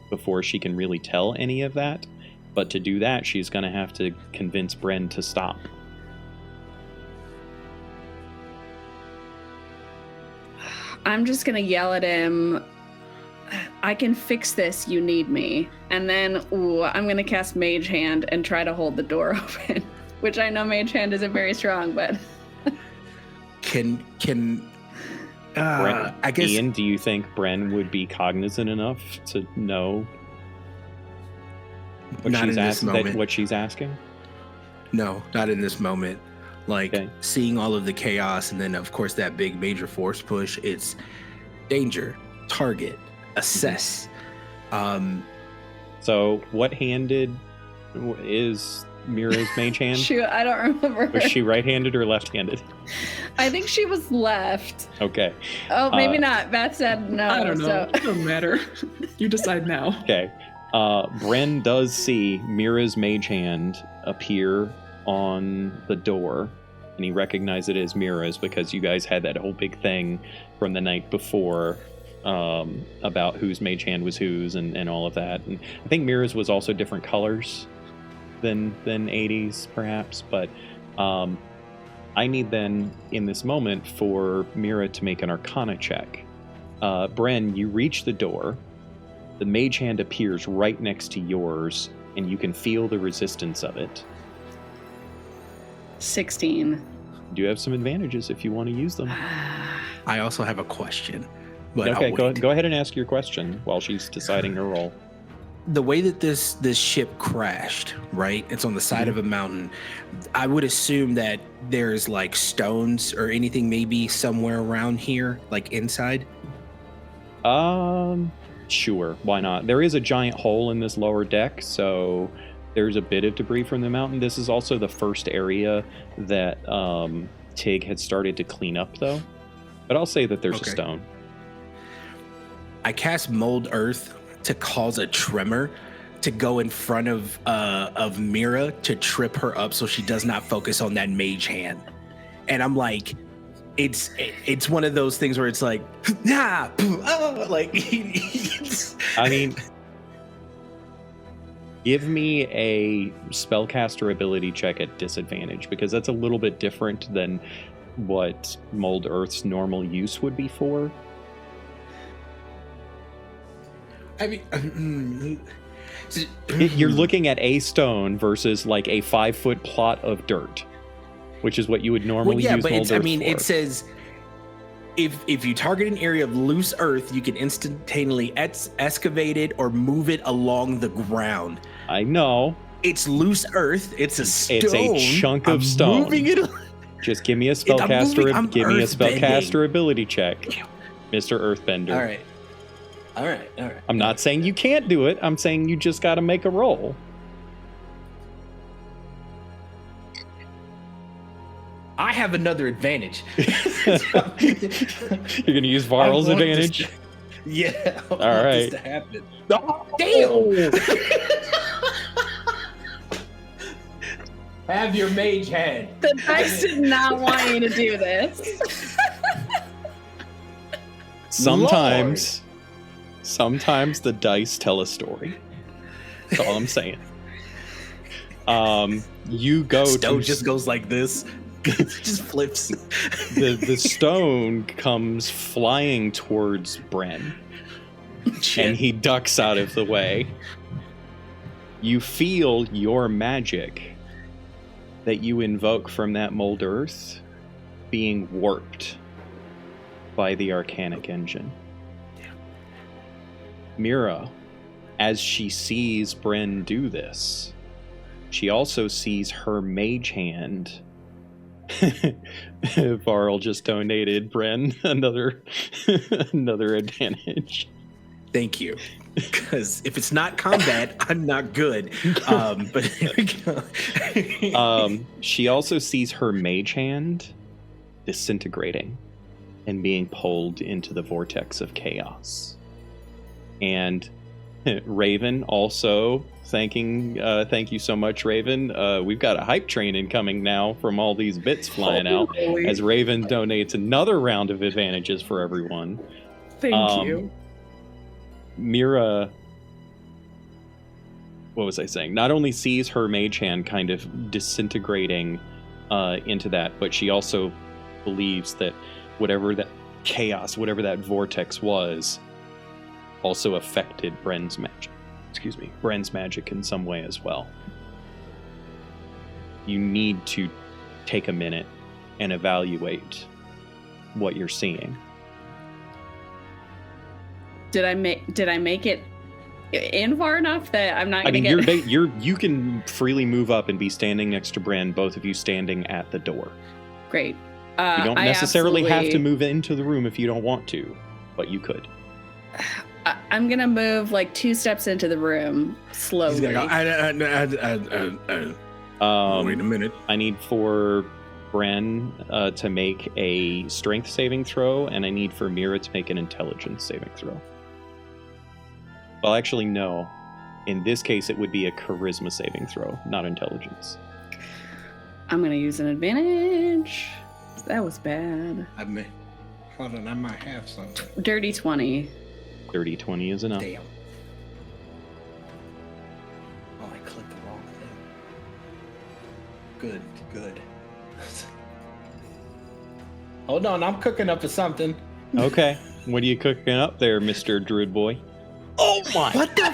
Speaker 1: before she can really tell any of that. But to do that, she's going to have to convince Bren to stop.
Speaker 4: I'm just going to yell at him, "I can fix this, you need me." And then I'm going to cast Mage Hand and try to hold the door open. which I know Mage Hand isn't very strong, but
Speaker 2: Can
Speaker 1: Bren,
Speaker 2: I guess
Speaker 1: Ian, do you think Bren would be cognizant enough to know what
Speaker 2: not in
Speaker 1: she's
Speaker 2: this
Speaker 1: asking?
Speaker 2: moment.
Speaker 1: What she's asking?
Speaker 2: No, not in this moment. Like
Speaker 1: Okay.
Speaker 2: seeing all of the chaos, and then of course that big major force push. It's danger, target, assess.
Speaker 1: So, what-handed is Mira's mage hand?
Speaker 4: shoot, I don't remember.
Speaker 1: Was she right-handed or left-handed?
Speaker 4: I think she was left.
Speaker 1: Okay.
Speaker 4: Oh, maybe not. Beth said no.
Speaker 3: I don't know.
Speaker 4: So.
Speaker 3: It doesn't matter. You decide now.
Speaker 1: Okay. Bren does see Mira's mage hand appear on the door, and he recognizes it as Mira's because you guys had that whole big thing from the night before about whose mage hand was whose and all of that. And I think Mira's was also different colors than 80s, perhaps, but I need then, in this moment, for Mira to make an Arcana check. Bren, you reach the door. The mage hand appears right next to yours, and you can feel the resistance of it.
Speaker 4: 16.
Speaker 1: You do have some advantages if you want to use them.
Speaker 2: I also have a question, but
Speaker 1: Okay,
Speaker 2: I'll wait.
Speaker 1: go ahead and ask your question while she's deciding her role.
Speaker 2: The way that this ship crashed, right? It's on the side of a mountain. I would assume that there's like stones or anything maybe somewhere around here, like inside.
Speaker 1: Sure, why not? There is a giant hole in this lower deck, so there's a bit of debris from the mountain. This is also the first area that Tig had started to clean up, though. But I'll say that there's a
Speaker 2: Okay.
Speaker 1: stone.
Speaker 2: I cast Mold Earth to cause a tremor to go in front of Mira to trip her up so she does not focus on that mage hand. And I'm like, it's one of those things where it's like, nah, like.
Speaker 1: I mean, give me a spellcaster ability check at disadvantage, because that's a little bit different than what Mold Earth's normal use would be for.
Speaker 2: I mean,
Speaker 1: You're looking at a stone versus like a 5-foot plot of dirt, which is what you would normally use
Speaker 2: but
Speaker 1: Mold Earth for.
Speaker 2: it says if you target an area of loose earth, you can instantaneously excavate it or move it along the ground.
Speaker 1: I know.
Speaker 2: It's loose earth. It's a stone.
Speaker 1: It's a chunk of stone.
Speaker 2: Moving it.
Speaker 1: Just give me a
Speaker 2: I'm
Speaker 1: spellcaster. Give me a
Speaker 2: earthbending.
Speaker 1: spellcaster ability check, Mr. Earthbender.
Speaker 6: All right.
Speaker 1: I'm not saying you can't do it. I'm saying you just got to make a roll.
Speaker 6: I have another advantage.
Speaker 1: You're going to use Varl's
Speaker 6: I want
Speaker 1: advantage?
Speaker 6: this to- yeah. I
Speaker 1: All
Speaker 6: want
Speaker 1: right.
Speaker 6: this to happen.
Speaker 2: Damn.
Speaker 6: Have your mage hand.
Speaker 4: The dice did not want you to do this.
Speaker 1: Sometimes the dice tell a story. That's all I'm saying. You go
Speaker 2: Stone
Speaker 1: to
Speaker 2: just goes like this. Just flips.
Speaker 1: the stone comes flying towards Bren, and he ducks out of the way. You feel your magic that you invoke from that Mold Earth being warped by the Arcanic Engine. Mira, as she sees Bren do this, she also sees her mage hand. Varl just donated Bren another advantage.
Speaker 2: Thank you. Because if it's not combat, I'm not good. But here we go.
Speaker 1: She also sees her mage hand disintegrating and being pulled into the vortex of chaos. And Raven also thank you so much, Raven. We've got a hype train incoming now from all these bits flying out
Speaker 3: Holy.
Speaker 1: as Raven donates another round of advantages for everyone.
Speaker 3: Thank you.
Speaker 1: Mira, what was I saying? Not only sees her mage hand kind of disintegrating into that, but she also believes that whatever that chaos, whatever that vortex was, also affected Bren's magic in some way as well. you need to take a minute and evaluate what you're seeing.
Speaker 4: Did I make it in far enough that I'm not
Speaker 1: I
Speaker 4: gonna
Speaker 1: mean,
Speaker 4: get
Speaker 1: you can freely move up and be standing next to Bren, both of you standing at the door.
Speaker 4: Great.
Speaker 1: You don't
Speaker 4: I
Speaker 1: necessarily have to
Speaker 4: absolutely-
Speaker 1: move into the room if you don't want to, but you could.
Speaker 4: I'm gonna move like 2 steps into the room slowly.
Speaker 2: He's gonna go, wait a minute.
Speaker 1: I need for Bren to make a strength saving throw, and I need for Mira to make an intelligence saving throw. Well, actually, no. In this case, it would be a charisma saving throw, not intelligence.
Speaker 4: I'm gonna use an advantage. That was bad.
Speaker 6: Hold on, I might have something.
Speaker 4: Dirty 20.
Speaker 1: 30-20 is enough.
Speaker 6: Damn. Oh, I clicked the wrong thing. Good. Hold on, I'm cooking up for something.
Speaker 1: Okay. What are you cooking up there, Mr. Druid Boy? Oh my!
Speaker 6: What the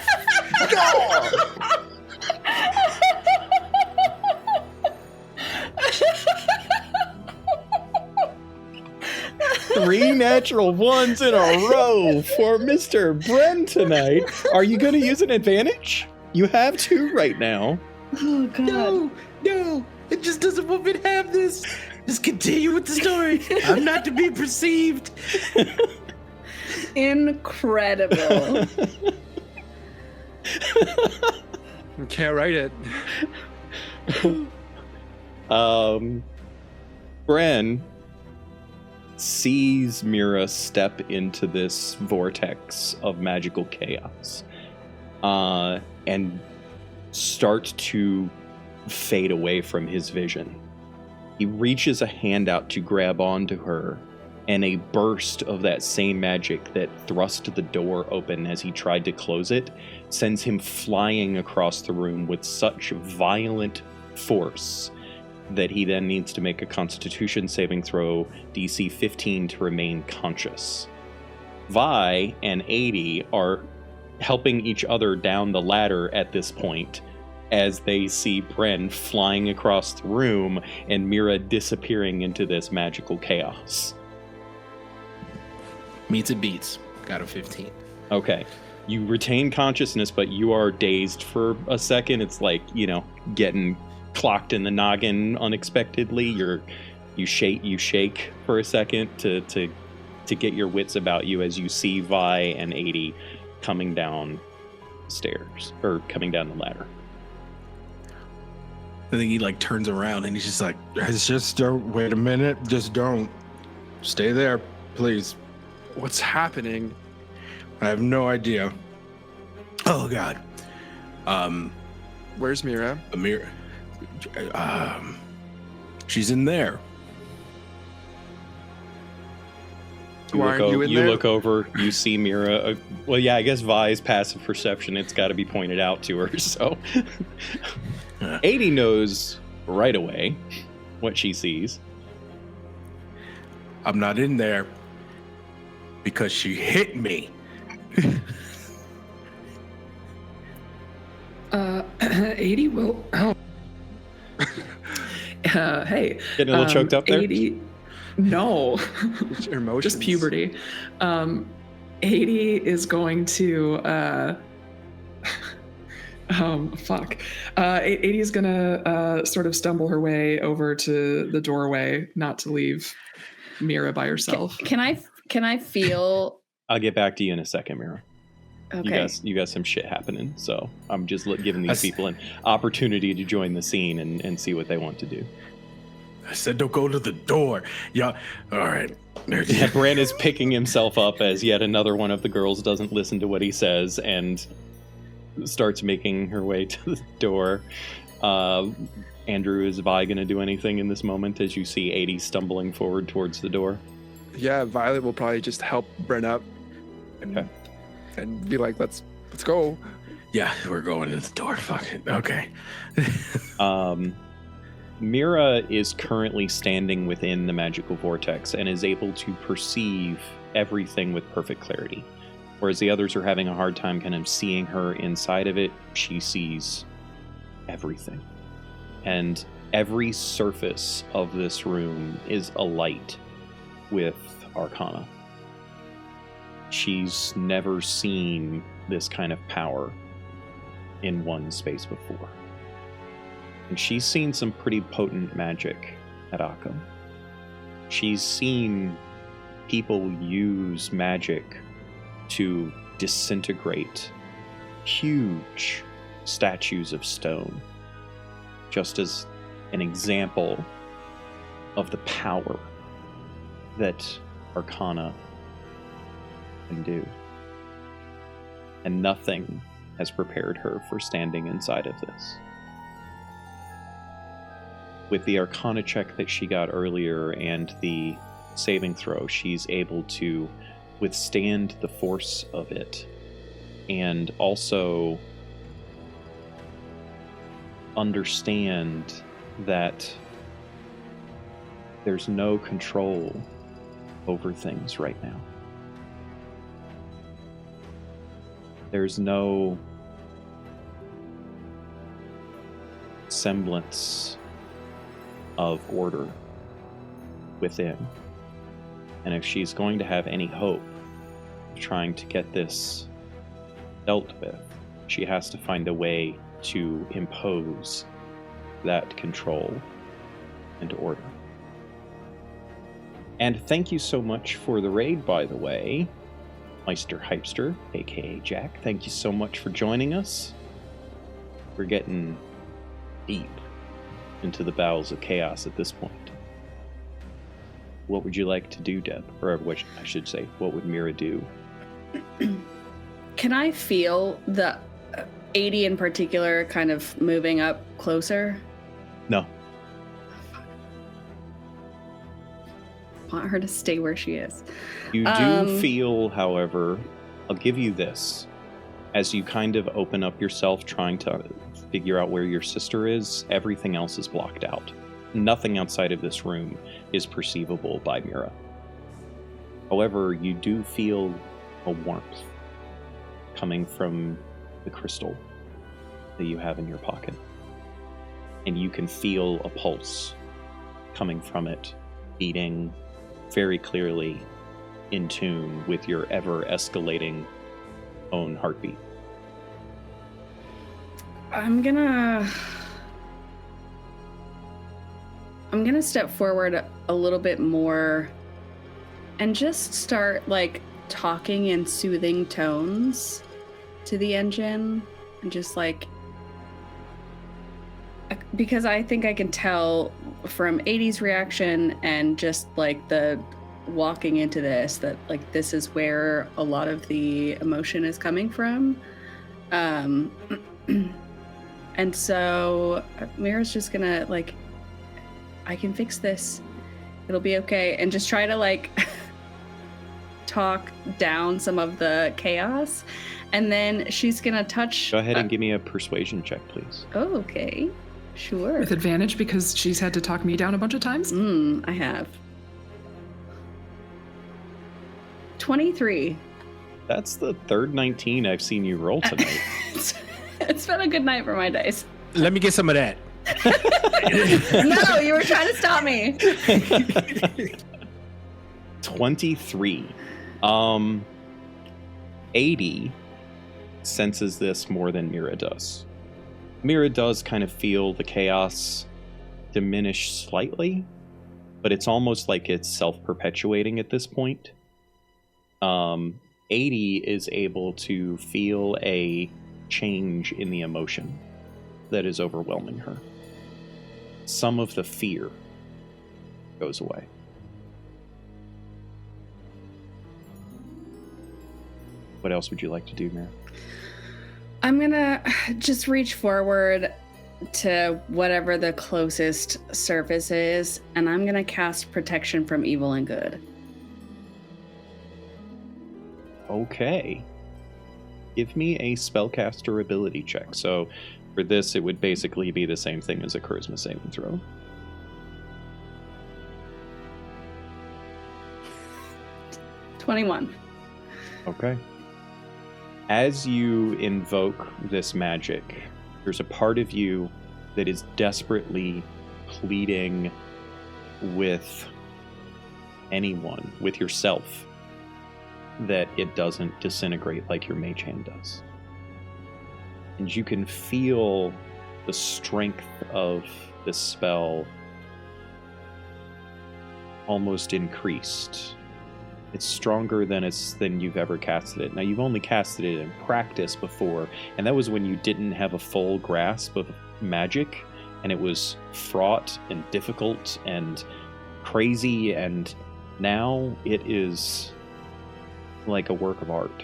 Speaker 1: Three natural ones in a row for Mr. Bren tonight. Are you going to use an advantage? You have 2 right now.
Speaker 4: Oh god.
Speaker 6: No, it just doesn't want me to have this. Just continue with the story. I'm not to be perceived.
Speaker 4: Incredible.
Speaker 5: You can't write it.
Speaker 1: Bren sees Mira step into this vortex of magical chaos and start to fade away from his vision. He reaches a hand out to grab onto her, and a burst of that same magic that thrust the door open as he tried to close it sends him flying across the room with such violent force that he then needs to make a Constitution saving throw, DC 15, to remain conscious. Vi and 80 are helping each other down the ladder at this point as they see Bren flying across the room and Mira disappearing into this magical chaos.
Speaker 2: Meets it beats. Got a 15.
Speaker 1: Okay. You retain consciousness, but you are dazed for a second. It's like, getting clocked in the noggin unexpectedly. You shake for a second to get your wits about you as you see Vi and 80 coming down stairs, or coming down the ladder.
Speaker 2: I think he turns around and he's just like, just don't, wait a minute, just don't. Stay there, please.
Speaker 5: What's happening?
Speaker 2: I have no idea. Oh God.
Speaker 5: Where's Mira?
Speaker 2: Amir. She's in there.
Speaker 5: Why aren't you in there?
Speaker 1: You look over, you see Mira. Well, yeah, I guess Vi's passive perception, it's got to be pointed out to her, so. 80 knows right away what she sees.
Speaker 2: I'm not in there because she hit me.
Speaker 3: 80 will. Oh. Hey.
Speaker 1: Getting a little choked up there?
Speaker 3: 80. No.
Speaker 5: It's your emotions.
Speaker 3: Just puberty. 80 is going to. Fuck. 80 is gonna sort of stumble her way over to the doorway, not to leave Mira by herself.
Speaker 4: Can I feel?
Speaker 1: I'll get back to you in a second, Mira.
Speaker 4: Okay.
Speaker 1: You got some shit happening, so I'm just giving these people an opportunity to join the scene and see what they want to do.
Speaker 2: I said don't go to the door. Yeah, all right.
Speaker 1: Yeah, Bran is picking himself up as yet another one of the girls doesn't listen to what he says and starts making her way to the door. Andrew, is Vi going to do anything in this moment as you see 80 stumbling forward towards the door?
Speaker 5: Yeah, Violet will probably just help Bren up and be like, let's go.
Speaker 2: Yeah, we're going to the door. Fuck it. Okay.
Speaker 1: Mira is currently standing within the magical vortex and is able to perceive everything with perfect clarity. Whereas the others are having a hard time kind of seeing her inside of it, she sees everything. And Every surface of this room is alight with arcana. She's never seen this kind of power in one space before. And she's seen some pretty potent magic at Occam. She's seen people use magic to disintegrate huge statues of stone, just as an example of the power that arcana can do. And nothing has prepared her for standing inside of this. With the arcana check that she got earlier and the saving throw, she's able to withstand the force of it and also understand that there's no control over things right now. There's no semblance of order within. And if she's going to have any hope of trying to get this dealt with, she has to find a way to impose that control and order. And thank you so much for the raid, by the way, Meister Hypester, aka Jack. Thank you so much for joining us. We're getting deep into the bowels of chaos at this point. What would you like to do, Deb? Or what I should say, what would Mira do?
Speaker 4: Can I feel the 80 in particular kind of moving up closer?
Speaker 1: No.
Speaker 4: I want her to stay where she is.
Speaker 1: You do feel, however, I'll give you this. As you kind of open up yourself trying to figure out where your sister is, everything else is blocked out. Nothing outside of this room is perceivable by Mira. However, you do feel a warmth coming from the crystal that you have in your pocket. And you can feel a pulse coming from it, beating very clearly in tune with your ever-escalating own heartbeat.
Speaker 4: I'm gonna step forward a little bit more and just start like talking in soothing tones to the engine, and just like, because I think I can tell from 80's reaction and just like the walking into this that like this is where a lot of the emotion is coming from. And so Mira's just gonna like, I can fix this. It'll be okay. And just try to like talk down some of the chaos. And then she's gonna touch.
Speaker 1: Go ahead and give me a persuasion check, please.
Speaker 4: Oh, okay. Sure.
Speaker 3: With advantage because she's had to talk me down a bunch of times?
Speaker 4: I have. 23.
Speaker 1: That's the third 19 I've seen you roll tonight.
Speaker 4: It's been a good night for my dice.
Speaker 6: Let me get some of that.
Speaker 4: No, you were trying to stop me.
Speaker 1: 23. 80 senses this more than Mira does. Mira does kind of feel the chaos diminish slightly, but it's almost like it's self-perpetuating at this point. 80 is able to feel a change in the emotion that is overwhelming her. Some of the fear goes away. What else would you like to do, Mira?
Speaker 4: I'm gonna just reach forward to whatever the closest surface is, and I'm gonna cast Protection from Evil and Good.
Speaker 1: Okay. Give me a spellcaster ability check. So for this, it would basically be the same thing as a charisma saving throw.
Speaker 4: $21.
Speaker 1: Okay. As you invoke this magic, there's a part of you that is desperately pleading with anyone, with yourself, that it doesn't disintegrate like your mage hand does. And you can feel the strength of this spell almost increased. It's stronger than you've ever casted it. Now, you've only casted it in practice before, and that was when you didn't have a full grasp of magic, and it was fraught and difficult and crazy, and now it is like a work of art.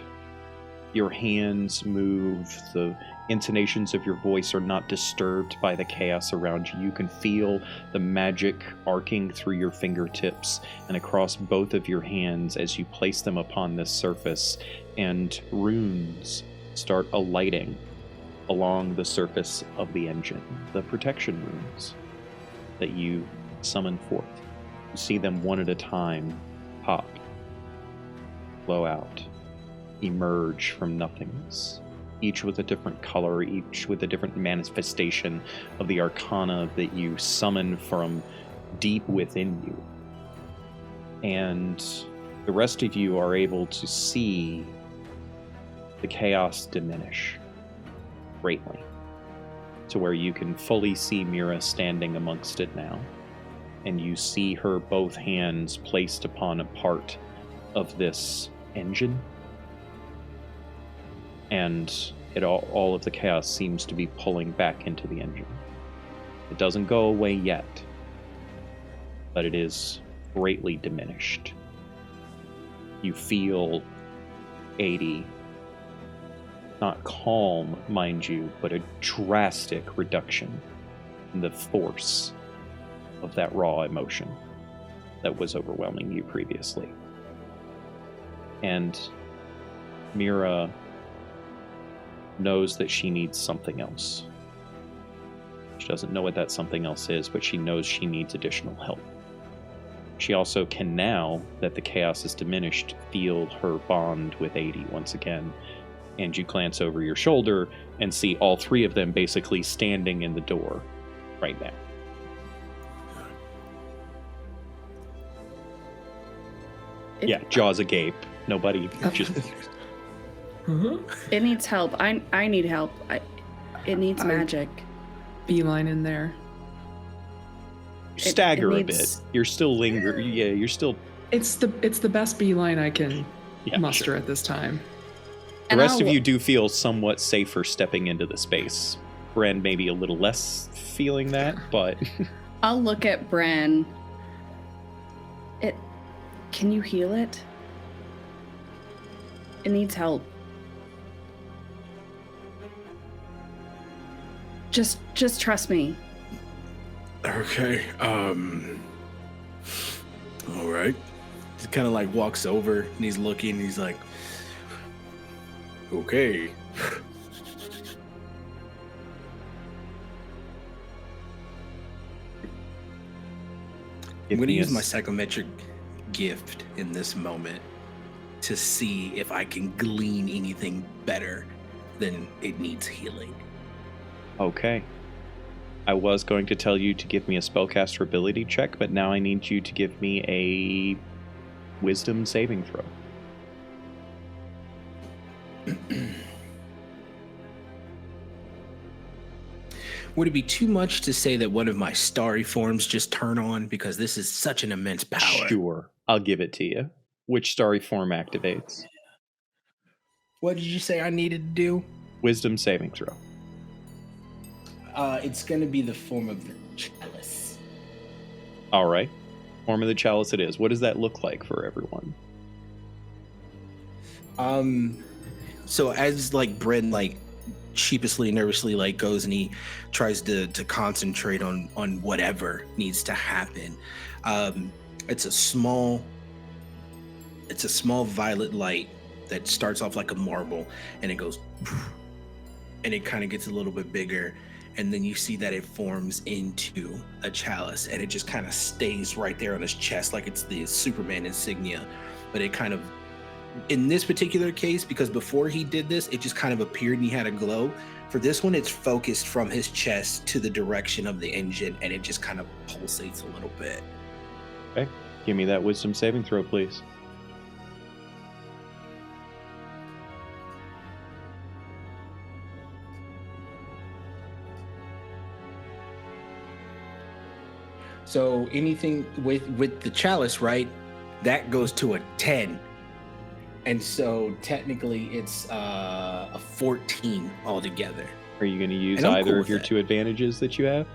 Speaker 1: Your hands move, the intonations of your voice are not disturbed by the chaos around you. You can feel the magic arcing through your fingertips and across both of your hands as you place them upon this surface, and runes start alighting along the surface of the engine, the protection runes that you summon forth. You see them one at a time pop, flow out, emerge from nothingness, each with a different color, each with a different manifestation of the arcana that you summon from deep within you. And the rest of you are able to see the chaos diminish greatly, to where you can fully see Mira standing amongst it now, and you see her both hands placed upon a part of this engine, and all of the chaos seems to be pulling back into the engine. It doesn't go away yet, but it is greatly diminished. You feel 80, not calm, mind you, but a drastic reduction in the force of that raw emotion that was overwhelming you previously. And Mira knows that she needs something else. She doesn't know what that something else is, but she knows she needs additional help. She also can, now that the chaos is diminished, feel her bond with 80 once again. And you glance over your shoulder and see all three of them basically standing in the door right now. Yeah, jaws agape. Nobody just...
Speaker 4: It needs help. I need help. It needs magic.
Speaker 3: Beeline in there.
Speaker 1: Stagger a bit. You're still lingering. Yeah, you're still...
Speaker 3: It's the best beeline I can muster at this time.
Speaker 1: The rest of you do feel somewhat safer stepping into the space. Bren maybe a little less feeling that, but...
Speaker 4: I'll look at Bren. Can you heal it? It needs help. Just trust me.
Speaker 2: Okay. All right. He kind of like walks over and he's looking and he's like, okay. I'm going to use my psychometric gift in this moment to see if I can glean anything better than it needs healing.
Speaker 1: Okay. I was going to tell you to give me a spellcaster ability check, but now I need you to give me a wisdom saving throw.
Speaker 2: Would it be too much to say that one of my starry forms just turn on, because this is such an immense power?
Speaker 1: Sure, I'll give it to you. Which starry form activates?
Speaker 2: What did you say I needed to do?
Speaker 1: Wisdom saving throw.
Speaker 2: It's going to be the form of the chalice.
Speaker 1: All right. Form of the chalice it is. What does that look like for everyone?
Speaker 2: So as like Bren like sheepishly, nervously like goes and he tries to concentrate on whatever needs to happen. It's a small violet light that starts off like a marble and it goes and it kind of gets a little bit bigger. And then you see that it forms into a chalice and it just kind of stays right there on his chest like it's the Superman insignia. But it kind of, in this particular case, because before he did this, it just kind of appeared and he had a glow.
Speaker 6: For this one, it's focused from his chest to the direction of the engine, and it just kind of pulsates a little bit.
Speaker 1: Okay. Give me that wisdom saving throw, please.
Speaker 6: So anything with the chalice, right? That goes to a 10. And so technically it's a 14 altogether.
Speaker 1: Are you going to use
Speaker 6: And I'm
Speaker 1: either
Speaker 6: cool
Speaker 1: of
Speaker 6: with
Speaker 1: your
Speaker 6: that.
Speaker 1: 2 advantages that you have?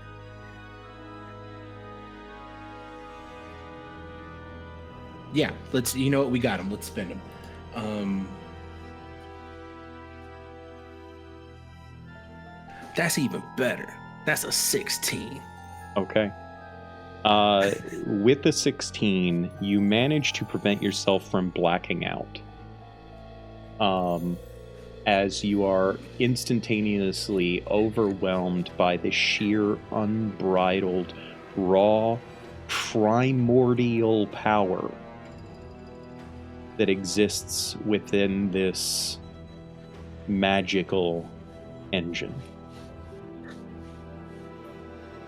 Speaker 6: Yeah, you know what, we got him. Let's spend him. That's even better. That's a 16.
Speaker 1: Okay. With the 16, you manage to prevent yourself from blacking out. As you are instantaneously overwhelmed by the sheer, unbridled, raw, primordial power that exists within this magical engine.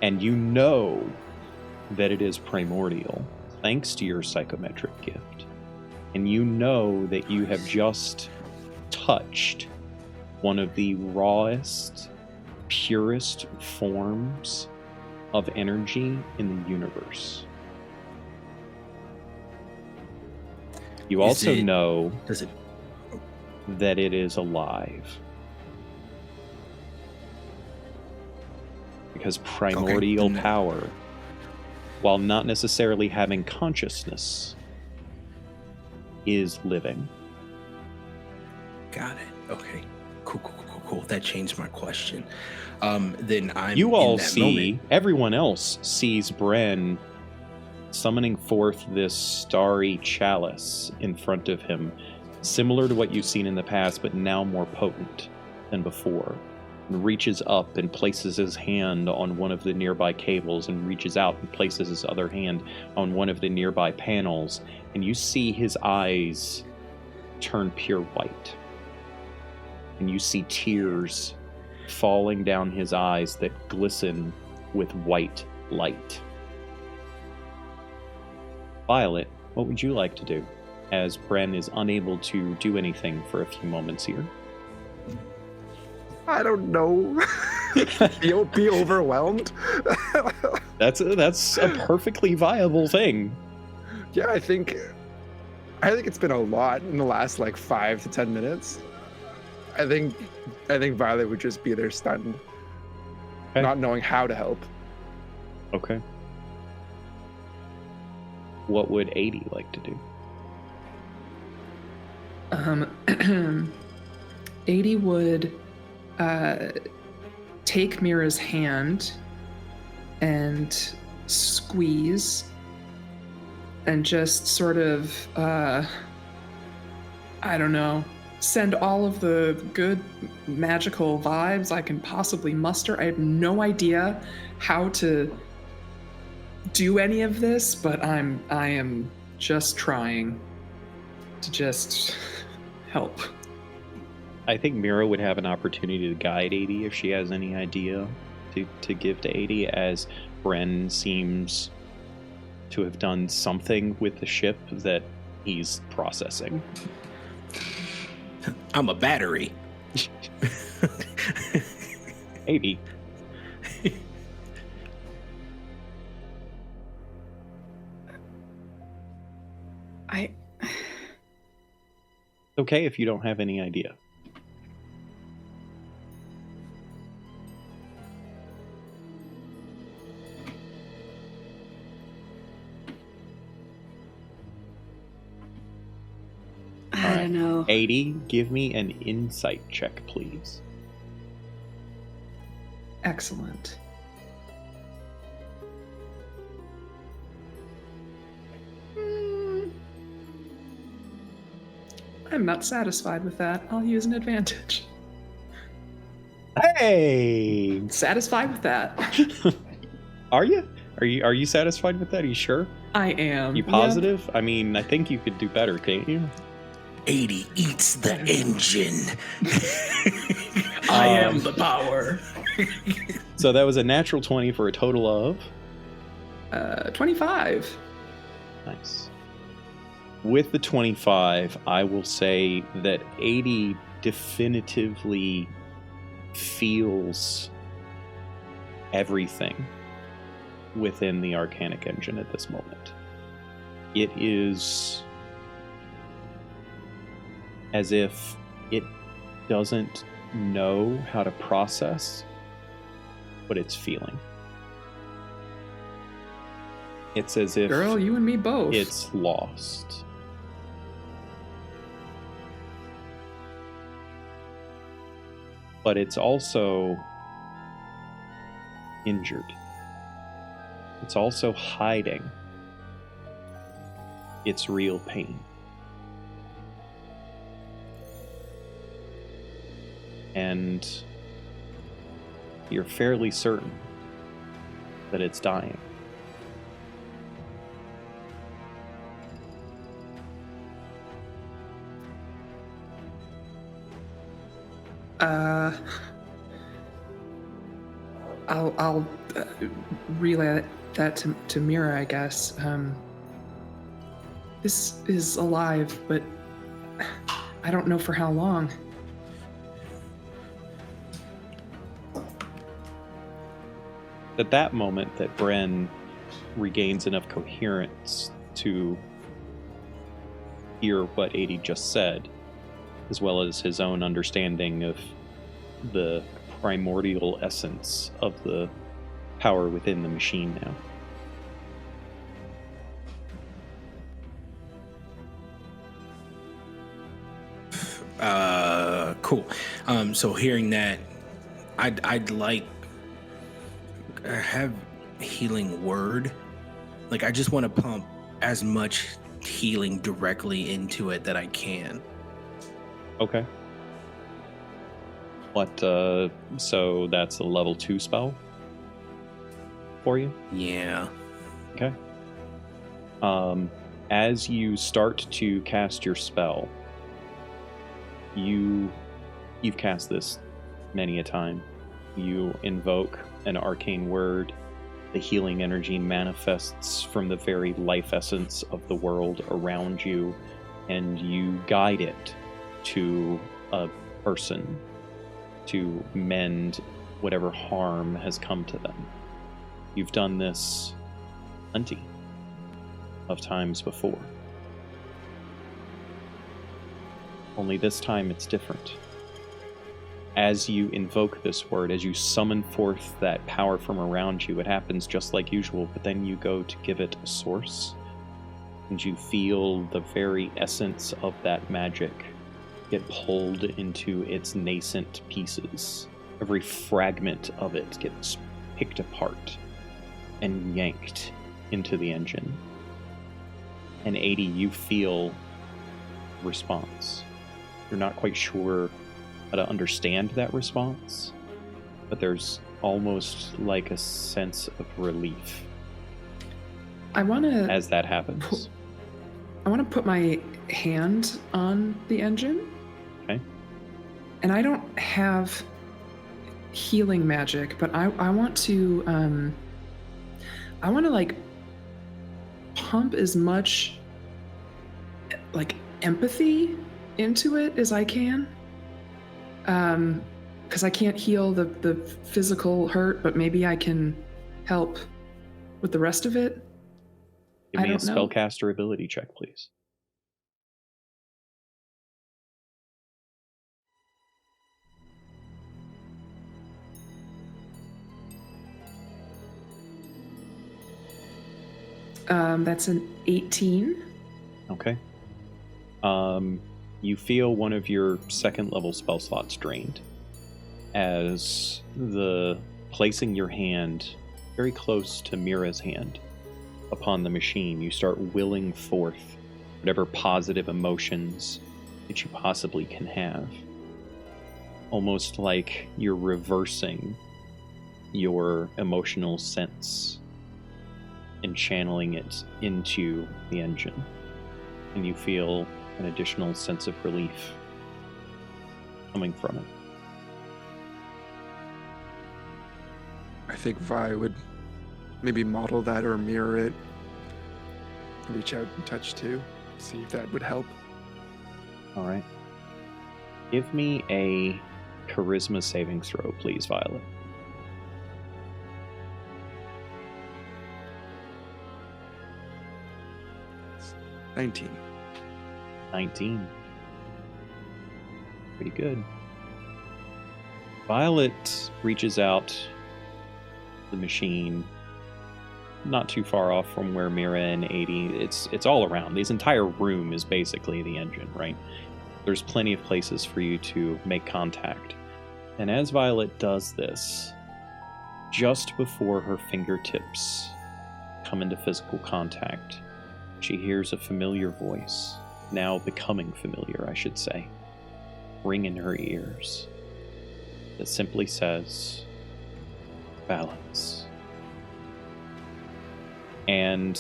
Speaker 1: And you know that it is primordial, thanks to your psychometric gift. And you know that you have just touched one of the rawest, purest forms of energy in the universe. You also know that it is alive. Because primordial power, while not necessarily having consciousness, is living.
Speaker 6: Got it. Okay. Cool. That changed my question. Then I'm
Speaker 1: You all
Speaker 6: in that
Speaker 1: see,
Speaker 6: moment.
Speaker 1: everyone else sees Bren summoning forth this starry chalice in front of him, similar to what you've seen in the past, but now more potent than before. And reaches up and places his hand on one of the nearby cables, and reaches out and places his other hand on one of the nearby panels, and you see his eyes turn pure white. And you see tears falling down his eyes that glisten with white light. Violet, what would you like to do, as Bren is unable to do anything for a few moments here?
Speaker 5: I don't know. Be overwhelmed.
Speaker 1: That's a perfectly viable thing.
Speaker 5: Yeah, I think it's been a lot in the last like 5 to 10 minutes. I think Violet would just be there stunned,
Speaker 1: Okay.
Speaker 5: not knowing how to help.
Speaker 1: Okay. What would 80 like to do?
Speaker 3: 80 would take Mira's hand and squeeze and just sort of, I don't know, send all of the good magical vibes I can possibly muster. I have no idea how to do any of this, but I am just trying to just help.
Speaker 1: I think Mira would have an opportunity to guide 80 if she has any idea to give to 80, as Bren seems to have done something with the ship that he's processing.
Speaker 6: I'm a battery.
Speaker 1: 80. It's okay if you don't have any idea.
Speaker 4: I don't know.
Speaker 1: 80, give me an insight check, please.
Speaker 3: Excellent. I'm not satisfied with that. I'll use an advantage.
Speaker 1: Hey!
Speaker 3: Satisfied with that.
Speaker 1: Are you? Are you satisfied with that? Are you sure?
Speaker 3: I am.
Speaker 1: You positive? I mean, I think you could do better, can't you?
Speaker 6: 80 eats the engine.
Speaker 3: I am the power.
Speaker 1: So that was a natural 20 for a total of
Speaker 3: 25.
Speaker 1: Nice. With the 25, I will say that 80 definitively feels everything within the Arcanic engine at this moment. It is as if it doesn't know how to process what it's feeling. It's as if
Speaker 3: Girl, you and me both.
Speaker 1: it's lost. But it's also injured. It's also hiding its real pain. And you're fairly certain that it's dying.
Speaker 3: I'll relay that to Mira, I guess. This is alive, but I don't know for how long.
Speaker 1: At that moment that Bren regains enough coherence to hear what Adi just said, as well as his own understanding of the primordial essence of the power within the machine now.
Speaker 6: Cool. So hearing that, I'd like have healing word. Like, I just want to pump as much healing directly into it that I can.
Speaker 1: Okay. What, so that's a level 2 spell for you?
Speaker 6: Yeah.
Speaker 1: Okay. As you start to cast your spell, you've cast this many a time. You invoke an arcane word. The healing energy manifests from the very life essence of the world around you, and you guide it to a person to mend whatever harm has come to them. You've done this plenty of times before. Only this time it's different. As you invoke this word, as you summon forth that power from around you, it happens just like usual, but then you go to give it a source, and you feel the very essence of that magic get pulled into its nascent pieces. Every fragment of it gets picked apart and yanked into the engine. And 80, you feel response. You're not quite sure how to understand that response, but there's almost like a sense of relief
Speaker 3: I want to
Speaker 1: as that happens.
Speaker 3: I want to put my hand on the engine.
Speaker 1: Okay.
Speaker 3: And I don't have healing magic, but I want to like pump as much like empathy into it as I can. Because I can't heal the physical hurt, but maybe I can help with the rest of it.
Speaker 1: Give me a
Speaker 3: don't know.
Speaker 1: spellcaster ability check, please.
Speaker 3: That's an 18.
Speaker 1: Okay. You feel one of your second level spell slots drained as the placing your hand very close to Mira's hand upon the machine, you start willing forth whatever positive emotions that you possibly can have. Almost like you're reversing your emotional sense and channeling it into the engine. And you feel an additional sense of relief coming from it.
Speaker 5: think Vi would maybe model that or mirror it. Reach out and touch too. See if that would help.
Speaker 1: All right. Give me a charisma saving throw, please, Violet.
Speaker 5: It's 19.
Speaker 1: 19. Pretty good. Violet reaches out the machine, not too far off from where Mira and 80. It's all around. This entire room is basically the engine, right? There's plenty of places for you to make contact. And as Violet does this, just before her fingertips come into physical contact, she hears a familiar voice, now becoming familiar, I should say, ring in her ears, that simply says, balance. And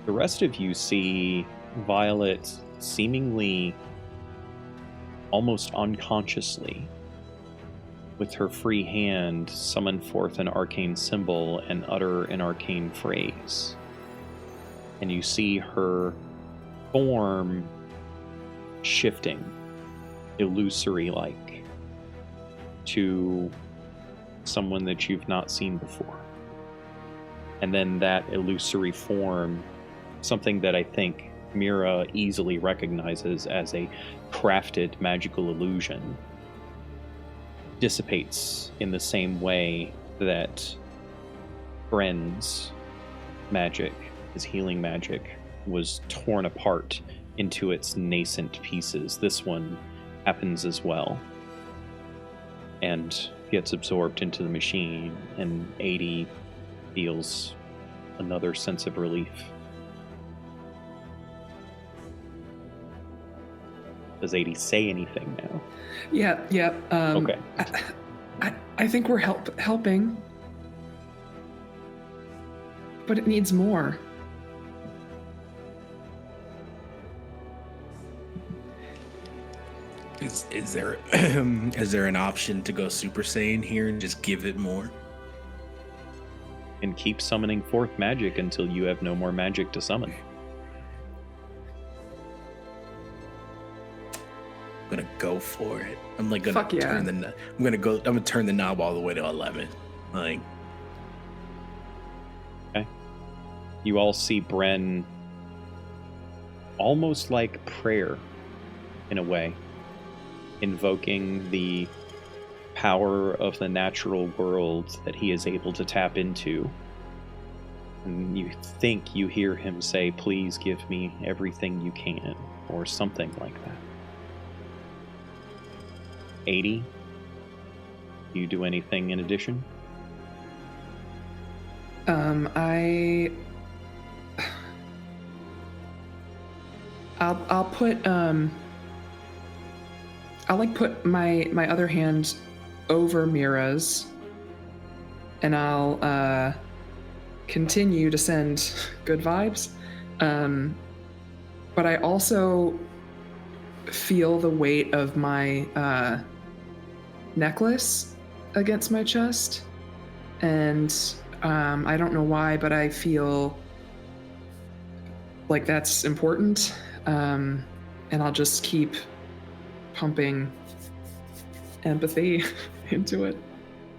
Speaker 1: the rest of you see Violet seemingly almost unconsciously, with her free hand, summon forth an arcane symbol and utter an arcane phrase. And you see her form shifting, illusory-like, to someone that you've not seen before. And then that illusory form, something that I think Mira easily recognizes as a crafted magical illusion, dissipates in the same way that Bren's magic, his healing magic, was torn apart into its nascent pieces. This one happens as well and gets absorbed into the machine, and 80 feels another sense of relief. Does 80 say anything now?
Speaker 3: Yeah.
Speaker 1: Okay.
Speaker 3: I think we're helping, but it needs more.
Speaker 6: Is there is there an option to go Super Saiyan here and just give it more?
Speaker 1: And keep summoning forth magic until you have no more magic to summon.
Speaker 6: I'm gonna go for it. I'm like gonna
Speaker 3: Fuck yeah.
Speaker 6: I'm gonna turn the knob all the way to 11. Like,
Speaker 1: Okay. You all see Bren almost like prayer, in a way, invoking the power of the natural world that he is able to tap into. And you think you hear him say, "Please give me everything you can," or something like that. 80, do you do anything in addition?
Speaker 3: I'll put I'll like put my other hand over Mira's, and I'll continue to send good vibes. But I also feel the weight of my necklace against my chest, and I don't know why, but I feel like that's important. And I'll just keep pumping empathy into it.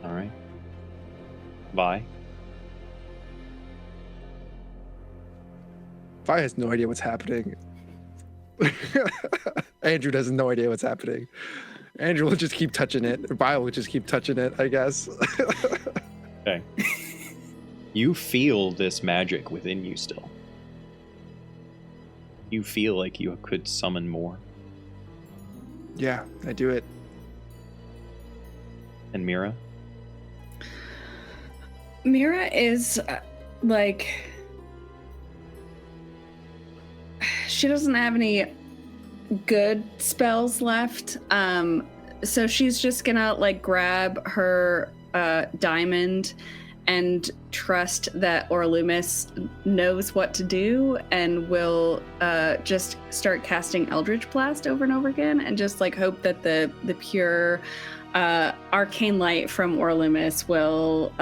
Speaker 1: All right. Vi?
Speaker 5: Vi has no idea what's happening. Andrew has no idea what's happening. Andrew will just keep touching it. Vi will just keep touching it, I guess.
Speaker 1: Okay. You feel this magic within you still. You feel like you could summon more.
Speaker 5: Yeah, I do it.
Speaker 1: And Mira?
Speaker 4: Mira is like, she doesn't have any good spells left, so she's just gonna like grab her diamond and trust that Orlumis knows what to do, and will just start casting Eldritch Blast over and over again, and just like hope that the pure arcane light from Orlumis will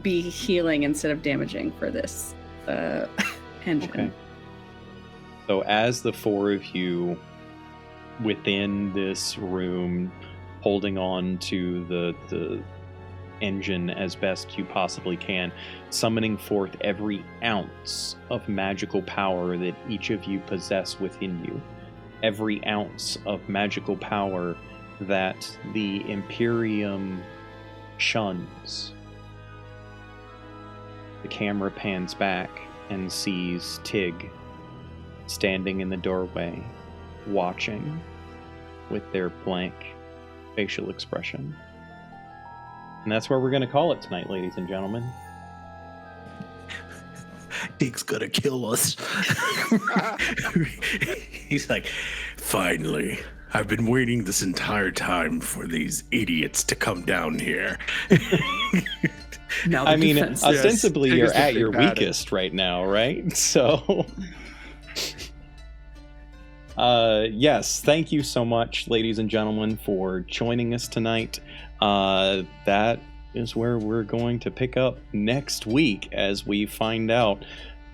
Speaker 4: be healing instead of damaging for this engine.
Speaker 1: Okay. So as the four of you within this room, holding on to the engine as best you possibly can, summoning forth every ounce of magical power that each of you possess within you, every ounce of magical power that the Imperium shuns. The camera pans back and sees Tig standing in the doorway, watching with their blank facial expression. And that's where we're going to call it tonight, ladies and gentlemen.
Speaker 2: Tig's gonna kill us. He's like, finally, I've been waiting this entire time for these idiots to come down here.
Speaker 3: Now the
Speaker 1: I mean,
Speaker 3: defense-
Speaker 1: ostensibly
Speaker 5: Tig
Speaker 1: you're
Speaker 5: is the
Speaker 1: at
Speaker 5: big
Speaker 1: your
Speaker 5: bad.
Speaker 1: weakest right now, right? So, yes, thank you so much, ladies and gentlemen, for joining us tonight. That is where we're going to pick up next week as we find out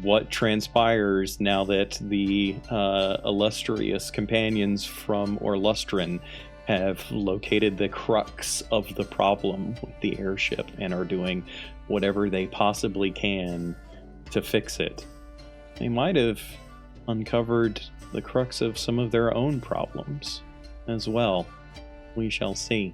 Speaker 1: what transpires now that the illustrious companions from Orlustran have located the crux of the problem with the airship and are doing whatever they possibly can to fix it. They might have uncovered the crux of some of their own problems as well. We shall see.